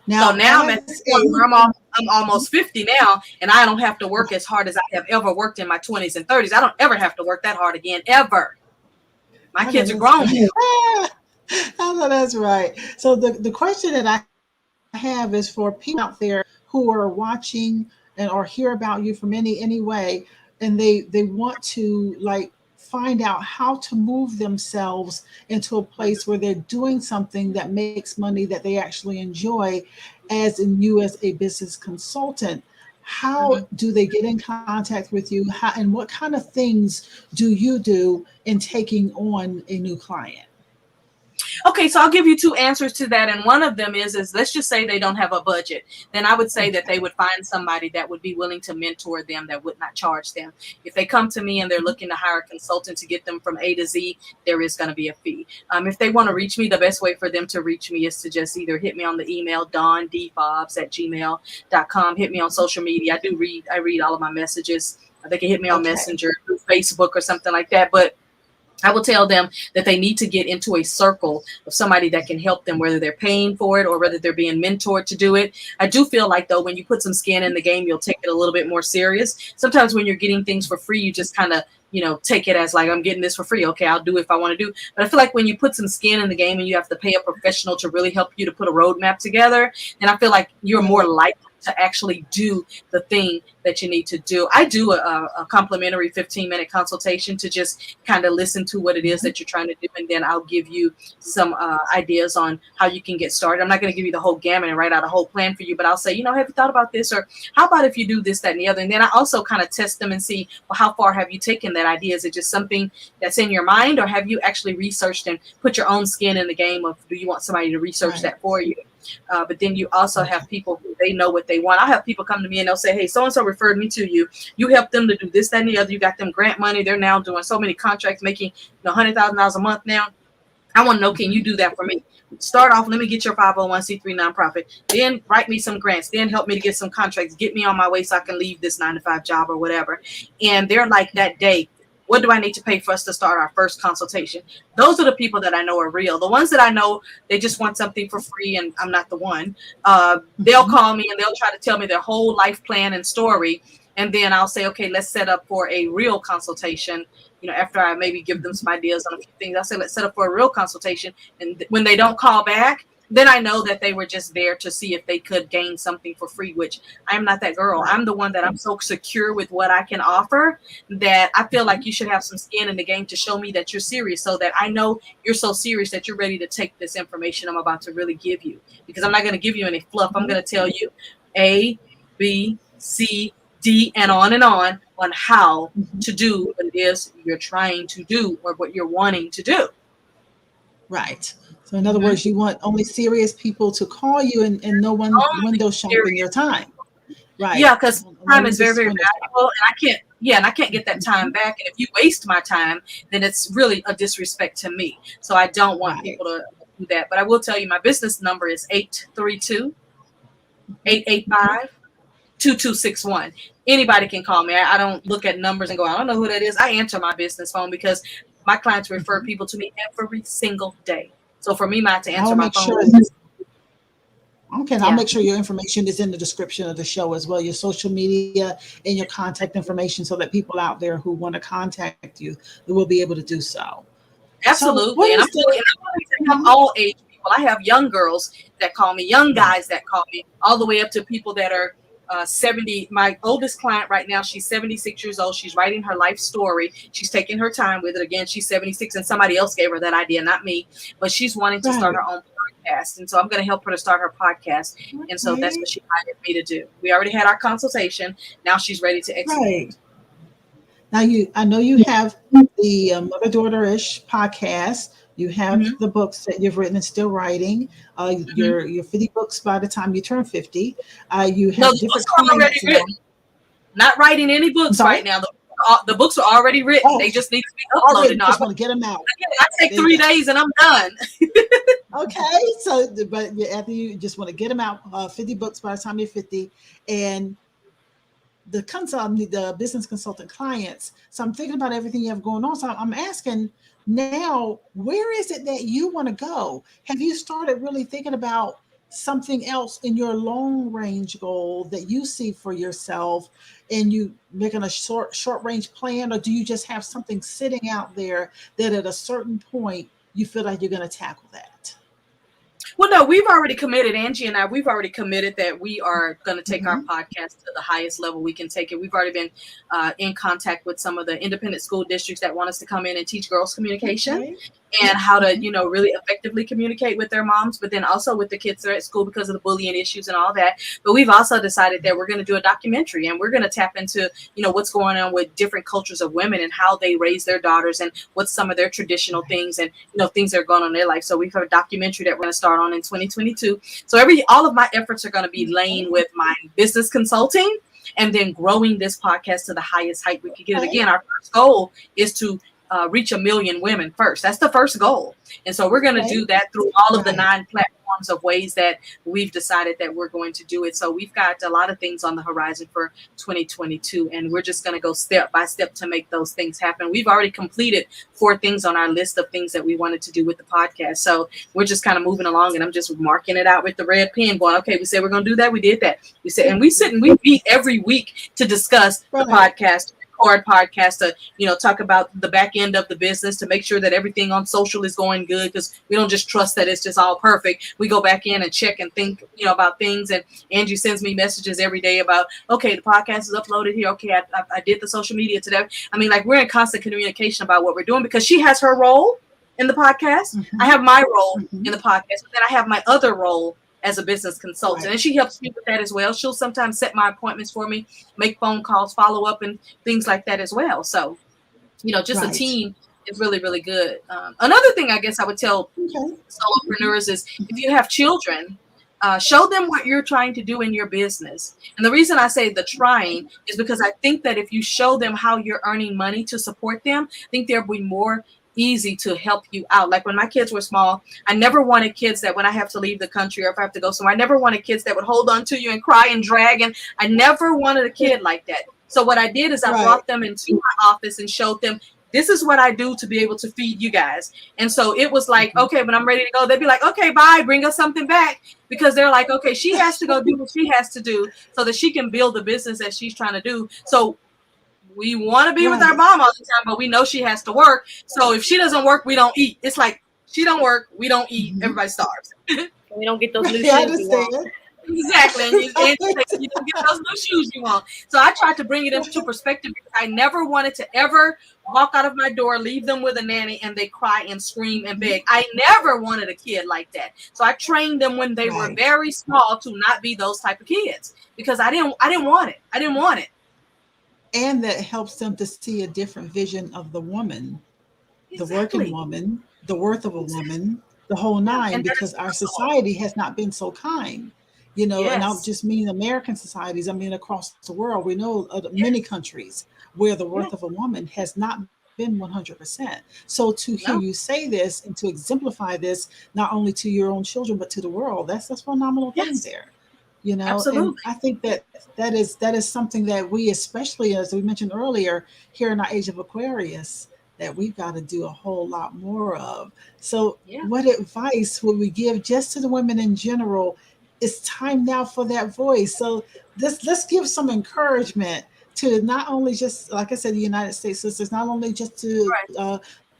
Speaker 4: Now I'm at this point where I'm almost 50 now, and I don't have to work as hard as I have ever worked in my 20s and 30s. I don't ever have to work that hard again, ever. My kids are grown.
Speaker 1: I know that's right. So the question that I have is for people out there who are watching and or hear about you from any way, and they want to find out how to move themselves into a place where they're doing something that makes money that they actually enjoy as a business consultant. How do they get in contact with you? And what kind of things do you do in taking on a new client?
Speaker 4: Okay, so I'll give you two answers to that. And one of them is let's just say they don't have a budget. Then I would say that they would find somebody that would be willing to mentor them, that would not charge them. If they come to me and they're looking to hire a consultant to get them from A to Z, there is going to be a fee. If they want to reach me, the best way for them to reach me is to just either hit me on the email, dondfobbs@gmail.com. Hit me on social media. I read all of my messages. They can hit me on Messenger, through Facebook or something like that. But I will tell them that they need to get into a circle of somebody that can help them, whether they're paying for it or whether they're being mentored to do it. I do feel like, though, when you put some skin in the game, you'll take it a little bit more serious. Sometimes when you're getting things for free, you just kind of, take it as like, I'm getting this for free. Okay, I'll do it if I want to do. But I feel like when you put some skin in the game and you have to pay a professional to really help you to put a roadmap together, then I feel like you're more likely to actually do the thing that you need to do. I do a complimentary 15-minute consultation to just kind of listen to what it is that you're trying to do. And then I'll give you some ideas on how you can get started. I'm not going to give you the whole gamut and write out a whole plan for you, but I'll say, have you thought about this? Or how about if you do this, that, and the other? And then I also kind of test them and see, well, how far have you taken that idea? Is it just something that's in your mind, or have you actually researched and put your own skin in the game of, do you want somebody to research that for you? But then you also have people who they know what they want. I have people come to me and they'll say, hey, so-and-so referred me to you. You helped them to do this, that, and the other. You got them grant money. They're now doing so many contracts, making $100,000 a month now. I want to know, can you do that for me? Start off, let me get your 501c3 nonprofit. Then write me some grants. Then help me to get some contracts. Get me on my way so I can leave this 9-to-5 job or whatever. And they're like, that day, what do I need to pay for us to start our first consultation? Those are the people that I know are real. The ones that I know, they just want something for free, and I'm not the one. They'll call me and they'll try to tell me their whole life plan and story. And then I'll say, okay, let's set up for a real consultation. After I maybe give them some ideas on a few things, I'll say, let's set up for a real consultation. And when they don't call back, then I know that they were just there to see if they could gain something for free, which I am not that girl.
Speaker 1: Right.
Speaker 4: I'm the one that I'm so secure with what I can offer that I feel like you should have some skin in the game to show me that you're serious, so that I know you're so serious that you're ready to take this information I'm about to really give you. Because I'm not going to give you any fluff. I'm going to tell you A, B, C, D, and on how to do what it is you're trying to do or what you're wanting to do.
Speaker 1: Right. So in other words, you want only serious people to call you and no one window shopping your time. Right.
Speaker 4: Yeah, because time is very, very valuable, and I can't get that time back. And if you waste my time, then it's really a disrespect to me. So I don't want people to do that. But I will tell you, my business number is 832-885-2261. Anybody can call me. I don't look at numbers and go, I don't know who that is. I answer my business phone because my clients refer people to me every single day. So for me not to answer my phone.
Speaker 1: Okay, I'll make sure your information is in the description of the show as well, your social media and your contact information, so that people out there who want to contact you, they will be able to do so.
Speaker 4: Absolutely. And I'm all age people. I have young girls that call me, young guys that call me, all the way up to people that are 70. My oldest client right now, she's 76 years old. She's writing her life story. She's taking her time with it. Again, she's 76, and somebody else gave her that idea, not me. But she's wanting to start her own podcast, and so I'm going to help her to start her podcast. And so that's what she hired me to do. We already had our consultation. Now she's ready to execute.
Speaker 1: Now I know you have the Mother Daughter-ish podcast. You have the books that you've written and still writing. Your 50 books by the time you turn 50. You have different
Speaker 4: already written. Not writing any books right now. The books are already written. They just need to be uploaded.
Speaker 1: I just want to get them out.
Speaker 4: I take 3 days and I'm done.
Speaker 1: Okay, so but after you just want to get them out, 50 books by the time you're 50, and the business consultant clients. So I'm thinking about everything you have going on. So I'm asking now, where is it that you want to go? Have you started really thinking about something else in your long range goal that you see for yourself, and you making a short range plan, or do you just have something sitting out there that at a certain point you feel like you're going to tackle that?
Speaker 4: Well, no, we've already committed. Angie and I, we've already committed that we are going to take our podcast to the highest level we can take it. We've already been in contact with some of the independent school districts that want us to come in and teach girls communication and how to, really effectively communicate with their moms, but then also with the kids that are at school because of the bullying issues and all that. But we've also decided that we're going to do a documentary, and we're going to tap into, what's going on with different cultures of women and how they raise their daughters and what's some of their traditional things and, things that are going on in their life. So we've got a documentary that we're going to start on in 2022. So all of my efforts are going to be laying with my business consulting and then growing this podcast to the highest height we can get it. Again, our first goal is to reach 1 million women first. That's the first goal. And so we're going to do that through all of the 9 platforms of ways that we've decided that we're going to do it. So we've got a lot of things on the horizon for 2022, and we're just going to go step by step to make those things happen. We've already completed 4 things on our list of things that we wanted to do with the podcast. So we're just kind of moving along, and I'm just marking it out with the red pen going, okay, we said we're going to do that. We did that. We said, and we meet every week to discuss the podcast. Podcast to talk about the back end of the business, to make sure that everything on social is going good, because we don't just trust that it's just all perfect. We go back in and check and think about things, and Angie sends me messages every day about, okay, the podcast is uploaded here, okay, I did the social media today. I mean, like, we're in constant communication about what we're doing, because she has her role in the podcast. I have my role in the podcast, but then I have my other role as a business consultant. And she helps me with that as well. She'll sometimes set my appointments for me, make phone calls, follow up, and things like that as well. So, just a team is really, really good. Another thing I guess I would tell solopreneurs is, if you have children, show them what you're trying to do in your business. And the reason I say the trying is because I think that if you show them how you're earning money to support them, I think there'll be more easy to help you out. Like when my kids were small, I never wanted kids that when I have to leave the country or if I have to go somewhere, I never wanted kids that would hold on to you and cry and drag. And I never wanted a kid like that. So what I did is I brought them into my office and showed them, this is what I do to be able to feed you guys. And so it was like, okay, when I'm ready to go, they'd be like, okay, bye, bring us something back. Because they're like, okay, she has to go do what she has to do so that she can build the business that she's trying to do. So we want to be with our mom all the time, but we know she has to work. So if she doesn't work, we don't eat. It's like, she don't work, we don't eat, everybody starves.
Speaker 5: We don't get those new
Speaker 1: I
Speaker 5: shoes we want.
Speaker 1: understand.
Speaker 4: Exactly. And you don't get those new shoes you want. So I tried to bring it into perspective because I never wanted to ever walk out of my door, leave them with a nanny, and they cry and scream and beg. I never wanted a kid like that. So I trained them when they were very small to not be those type of kids because I didn't want it. I didn't want it.
Speaker 1: And that helps them to see a different vision of the woman, the working woman, the worth of a woman, the whole nine, because our society has not been so kind. And I don't just mean American societies, I mean across the world. We know many countries where the worth of a woman has not been 100%. So to hear you say this and to exemplify this, not only to your own children, but to the world, that's a phenomenal thing there.
Speaker 4: Absolutely.
Speaker 1: And I think that is something that we, especially as we mentioned earlier, here in our age of Aquarius, that we've got to do a whole lot more of. So what advice would we give just to the women in general? It's time now for that voice. So let's give some encouragement to not only just, like I said, the United States sisters, not only just to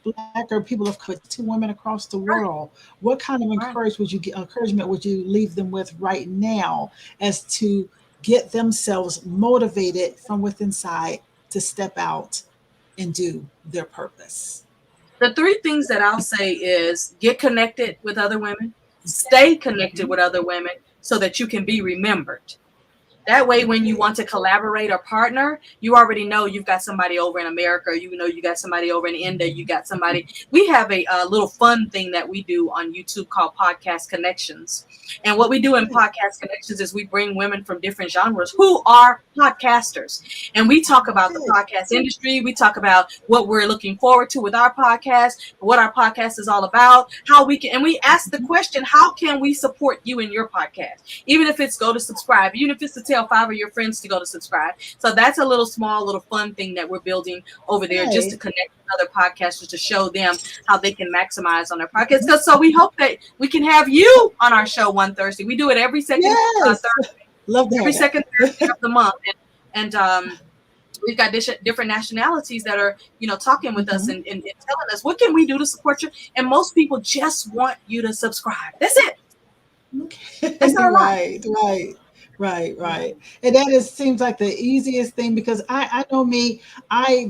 Speaker 1: Black or people of color, to women across the world. What kind of encouragement would you leave them with right now as to get themselves motivated from within inside to step out and do their purpose?
Speaker 4: The three things that I'll say is get connected with other women, stay connected with other women so that you can be remembered. That way, when you want to collaborate or partner, you already know you've got somebody over in America, you got somebody over in India, you got somebody. We have a little fun thing that we do on YouTube called Podcast Connections. And what we do in Podcast Connections is we bring women from different genres who are podcasters. And we talk about the podcast industry. We talk about what we're looking forward to with our podcast, what our podcast is all about, how we can, and we ask the question, how can we support you in your podcast? Even if it's go to subscribe, even if it's to tell 5 of your friends to go to subscribe. So that's a little fun thing that we're building over there just to connect with other podcasters to show them how they can maximize on their podcast. So we hope that we can have you on our show one Thursday. We do it every second Thursday.
Speaker 1: Love that.
Speaker 4: Every second Thursday of the month. And we've got different nationalities that are, talking with us and telling us, what can we do to support you? And most people just want you to subscribe. That's it.
Speaker 1: Okay. That's not Right. And that seems like the easiest thing, because I know me,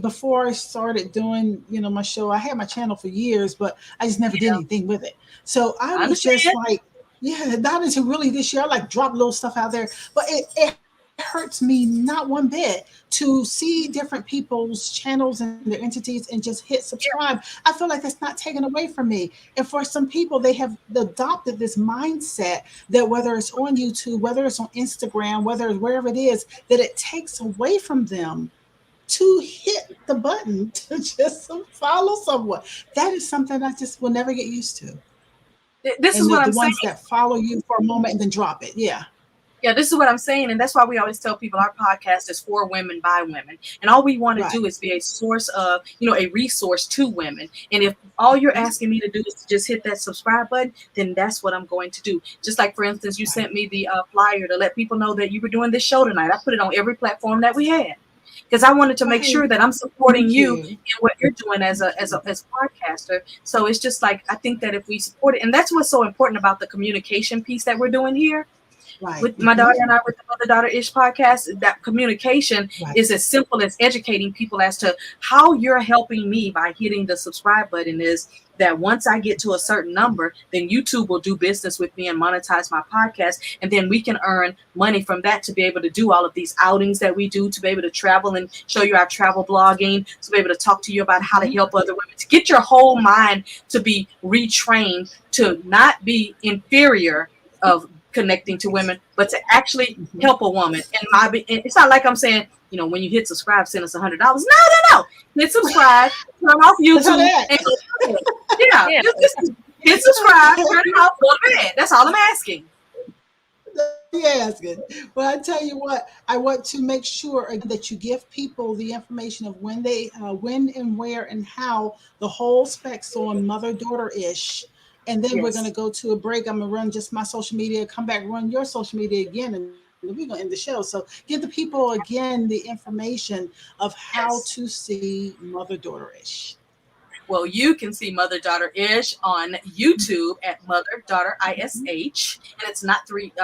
Speaker 1: before I started doing, my show, I had my channel for years, but I just never did anything with it. So I was just like, not until really this year, I like drop little stuff out there, but it hurts me not one bit to see different people's channels and their entities and just hit subscribe. I feel like that's not taken away from me. And for some people, they have adopted this mindset that whether it's on YouTube, whether it's on Instagram, whether it's wherever it is, that it takes away from them to hit the button to just follow someone. That is something I just will never get used to.
Speaker 4: This is what I'm saying. The
Speaker 1: ones that follow you for a moment and then drop it.
Speaker 4: Yeah, this is what I'm saying. And that's why we always tell people our podcast is for women by women. And all we want to do is be a source of, a resource to women. And if all you're asking me to do is to just hit that subscribe button, then that's what I'm going to do. Just like, for instance, you sent me the flyer to let people know that you were doing this show tonight. I put it on every platform that we had, because I wanted to make sure that I'm supporting you in what you're doing as a podcaster. So it's just like, I think that if we support it, and that's what's so important about the communication piece that we're doing here. With my daughter and I, with the Mother Daughter Ish podcast, that communication is as simple as educating people as to how you're helping me by hitting the subscribe button. Is that once I get to a certain number, then YouTube will do business with me and monetize my podcast. And then we can earn money from that to be able to do all of these outings that we do, to be able to travel and show you our travel blogging, to be able to talk to you about how to help other women, to get your whole mind to be retrained, to not be inferior of connecting to women, but to actually help a woman. And it's not like I'm saying, when you hit subscribe, send us $100. No. Hit subscribe, turn off YouTube, and just hit subscribe, turn it off, go to bed. That's all I'm asking.
Speaker 1: Well, I tell you what, I want to make sure that you give people the information of when and where and how the whole specs on Mother-Daughter-ish. And then we're going to go to a break. I'm going to run just my social media, come back, run your social media again, and we're going to end the show. So give the people again the information of how to see Mother-Daughter-ish.
Speaker 4: Well, you can see Mother Daughter Ish on YouTube at Mother Daughter ISH, and it's not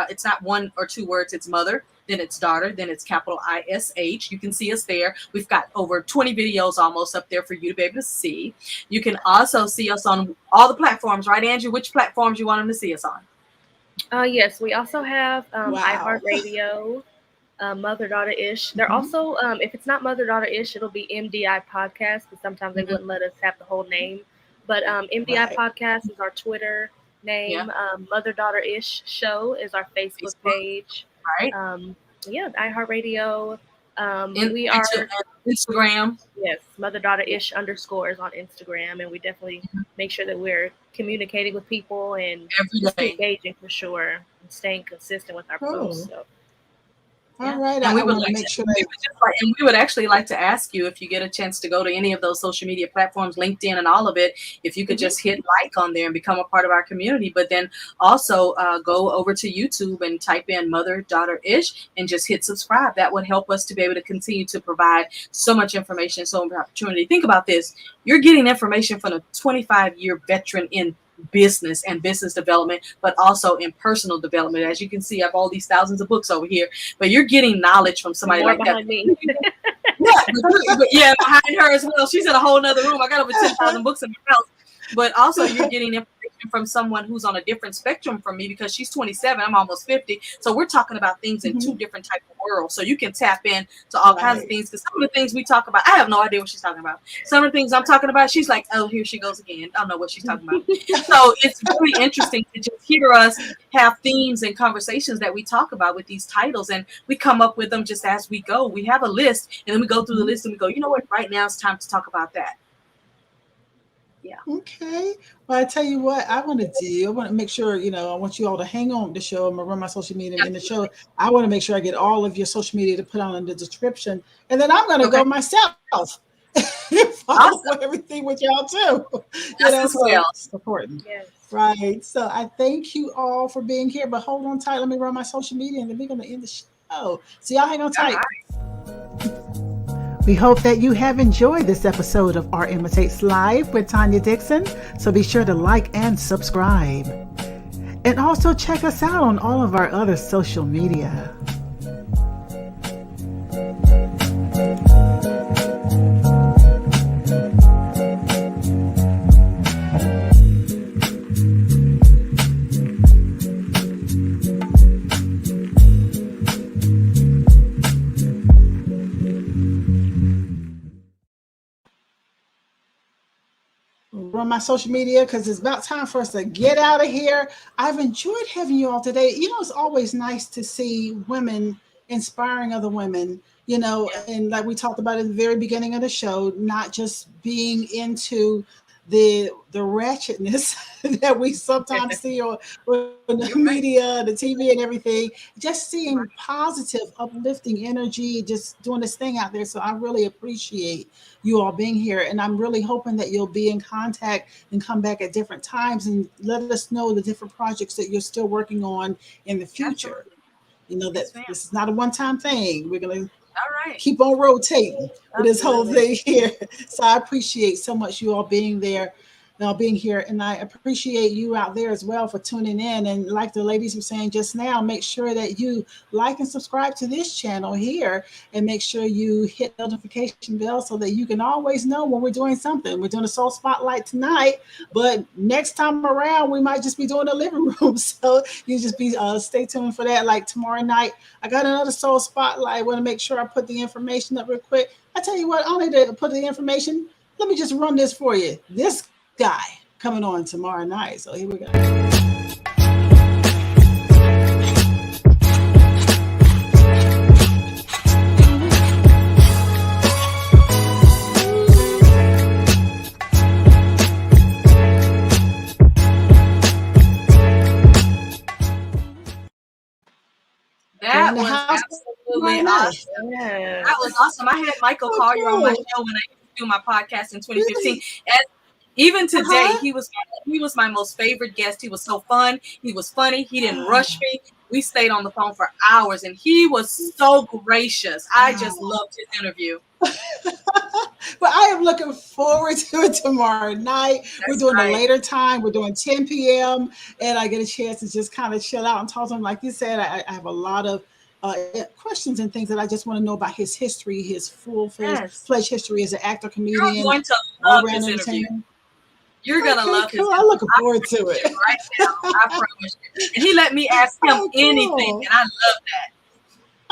Speaker 4: it's not one or two words. It's Mother, then it's Daughter, then it's capital ISH. You can see us there. We've got over 20 videos almost up there for you to be able to see. You can also see us on all the platforms, right, Angie? Which platforms you want them to see us on?
Speaker 5: Yes, we also have
Speaker 1: Wow.
Speaker 5: iHeart Radio, Mother Daughter Ish. They're also, if it's not Mother Daughter Ish, it'll be MDI Podcast, because sometimes they wouldn't let us have the whole name. But MDI Podcast is our Twitter name. Mother Daughter Ish Show is our Facebook page.
Speaker 4: Right.
Speaker 5: iHeart Radio. We are
Speaker 4: Instagram.
Speaker 5: Yes, Mother Daughter Ish _ is on Instagram, and we definitely make sure that we're communicating with people and just engaging for sure, and staying consistent with our posts. So.
Speaker 1: All right,
Speaker 4: and we would
Speaker 1: like to make sure that
Speaker 4: and we would actually like to ask you, if you get a chance to go to any of those social media platforms, LinkedIn and all of it, if you could just hit like on there and become a part of our community. But then also go over to YouTube and type in Mother Daughter Ish and just hit subscribe. That would help us to be able to continue to provide so much information, so much opportunity. Think about this: you're getting information from a 25-year veteran in business and business development, but also in personal development. As you can see, I have all these thousands of books over here, but you're getting knowledge from somebody like that.
Speaker 5: Me.
Speaker 4: Yeah, behind her as well. She's in a whole nother room. I got over 10,000 books in my house. But also you're getting information from someone who's on a different spectrum from me, because she's 27, I'm almost 50. So we're talking about things in two different types of worlds. So you can tap in to all kinds of things, because some of the things we talk about, I have no idea what she's talking about. Some of the things I'm talking about, she's like, oh, here she goes again. I don't know what she's talking about. So it's really interesting to just hear us have themes and conversations that we talk about with these titles, and we come up with them just as we go. We have a list, and then we go through the list and we go, you know what, right now it's time to talk about that. Yeah.
Speaker 1: Okay. Well, I tell you what I want to do. I want to make sure, I want you all to hang on the show. I'm going to run my social media in the show. I want to make sure I get all of your social media to put on in the description. And then I'm going to go myself. Follow everything with y'all too. It's important.
Speaker 5: Yes.
Speaker 1: Right. So I thank you all for being here, but hold on tight. Let me run my social media and then we're going to end the show. So y'all hang on tight.
Speaker 2: We hope that you have enjoyed this episode of Art Imitates Live with Tanya Dixon. So be sure to like and subscribe. And also check us out on all of our other social media.
Speaker 1: On my social media, because it's about time for us to get out of here. I've enjoyed having you all today. It's always nice to see women inspiring other women, and like we talked about at the very beginning of the show, not just being into the wretchedness that we sometimes see on the media, the TV and everything, just seeing positive, uplifting energy, just doing this thing out there. So I really appreciate you all being here. And I'm really hoping that you'll be in contact and come back at different times and let us know the different projects that you're still working on in the future. That this is not a one-time thing. We're going to keep on rotating with this whole thing here. So I appreciate so much you all being there, being here. And I appreciate you out there as well for tuning in. And like the ladies were saying just now, make sure that you like and subscribe to this channel here, and make sure you hit the notification bell so that you can always know when we're doing something. We're doing a soul spotlight tonight, but next time around, we might just be doing a living room. So you just be stay tuned for that. Like tomorrow night, I got another soul spotlight. I want to make sure I put the information up real quick. I tell you what, I don't need to put the information. Let me just run this for you. This guy coming on tomorrow night. So here we go.
Speaker 4: That was absolutely awesome. Yeah. That was awesome. I had Michael Collier on my show when I used to do my podcast in 2015. Really? And even today, he was my most favorite guest. He was so fun. He was funny. He didn't rush me. We stayed on the phone for hours, and he was so gracious. I just loved his interview.
Speaker 1: But I am looking forward to it tomorrow night. We're doing a later time. We're doing 10 p.m. And I get a chance to just kind of chill out and talk to him. Like you said, I have a lot of questions and things that I just want to know about his history, his full-fledged history as an actor, comedian,
Speaker 4: You're going to love
Speaker 1: all-around
Speaker 4: this interview.
Speaker 1: entertainer.
Speaker 4: You're gonna love his.
Speaker 1: I'm looking forward to it
Speaker 4: right now. I promise you. And he let me ask him anything, and I love that.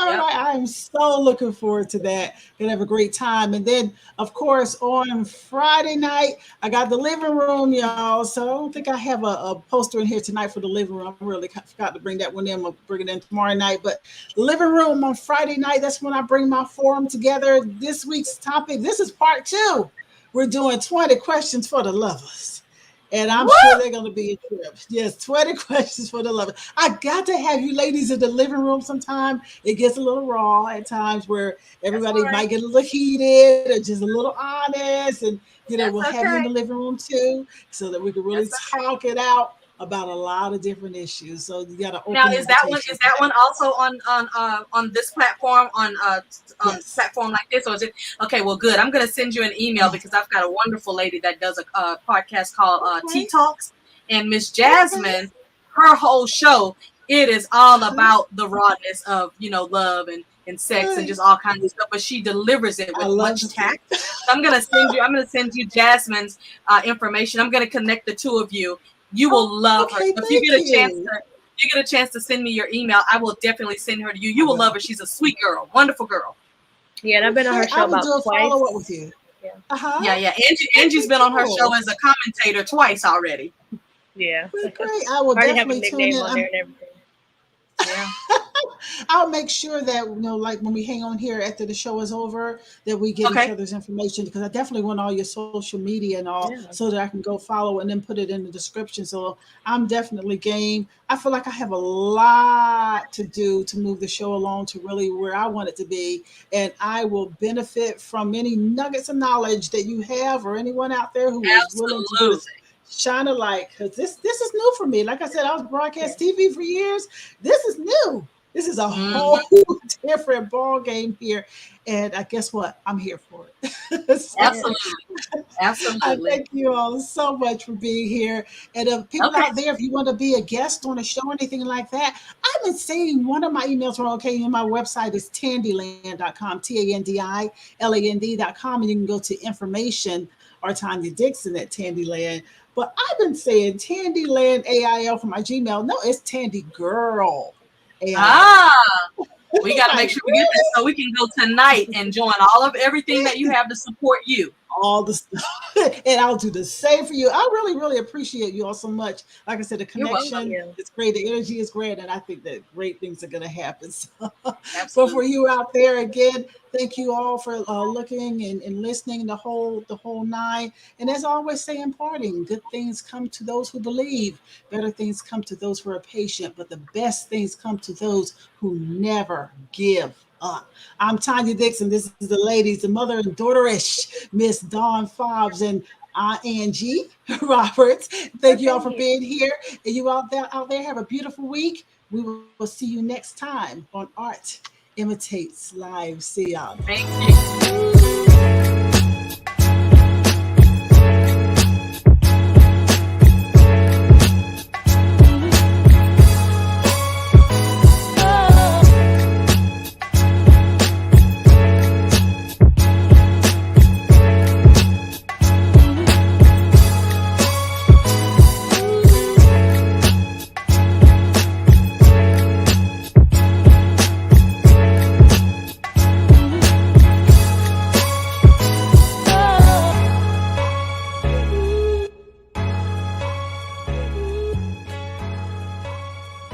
Speaker 1: All right, I am so looking forward to that. Gonna have a great time. And then, of course, on Friday night, I got the living room, y'all. So I don't think I have a poster in here tonight for the living room. I really forgot to bring that one in. I'll bring it in tomorrow night. But the living room on Friday night, that's when I bring my forum together. This week's topic, this is part 2. We're doing 20 questions for the lovers. And I'm sure they're going to be a trip. Yes, 20 questions for the lovers. I got to have you ladies in the living room sometime. It gets a little raw at times where everybody might get a little heated or just a little honest. And, we'll have you in the living room too so that we can really talk it out about a lot of different issues. So you got to open.
Speaker 4: Now, is that one also on this platform on platform like this, or is it okay? Well, good. I'm going to send you an email because I've got a wonderful lady that does a podcast called Tea Talks, and Miss Jasmine, her whole show, it is all about the rawness of love and sex and just all kinds of stuff, but she delivers it with much tact. So I'm going to send you Jasmine's information. I'm going to connect the two of you. You will love her. If you get a chance to send me your email, I will definitely send her to you. You will love her. She's a sweet girl, wonderful girl.
Speaker 5: Yeah, and I've been on her show about twice.
Speaker 1: Follow up with you.
Speaker 4: Yeah. Angie's been on her show as a commentator twice already.
Speaker 5: Yeah.
Speaker 1: Great. I will definitely tune in.
Speaker 5: On there and everything.
Speaker 4: Yeah.
Speaker 1: I'll make sure that like when we hang on here after the show is over, that we get each other's information, because I definitely want all your social media and all so that I can go follow and then put it in the description. So I'm definitely game. I feel like I have a lot to do to move the show along to really where I want it to be, and I will benefit from any nuggets of knowledge that you have or anyone out there who is willing to shine a light, because this is new for me. Like I said, I was broadcast TV for years. This is new. This is a whole different ball game here, and guess what? I'm here for it.
Speaker 4: Absolutely.
Speaker 1: I thank you all so much for being here. And people out there, if you want to be a guest on a show or anything like that, I've been seeing one of my emails from and my website is tandyland.com, TANDILAND.com, and you can go to information or Tanya Dixon at Tandyland. But I've been saying Tandyland AIL for my Gmail. No, it's Tandy Girl AIL.
Speaker 4: We got to make sure we get that so we can go tonight and join all of everything that you have to support you.
Speaker 1: All the stuff. And I'll do the same for you. I really, really appreciate you all so much. Like I said, the connection is great. The energy is great. And I think that great things are going to happen. So for you out there, again, thank you all for looking and listening the whole nine. And as I always say in parting, good things come to those who believe. Better things come to those who are patient. But the best things come to those who never give up. I'm Tanya Dixon. This is the ladies, the mother and daughter-ish, Miss Dawn Fobbs and Angie Roberts. Thank you all for being here. And you out there have a beautiful week. We will see you next time on Art Imitates Live. See y'all.
Speaker 4: Thank you.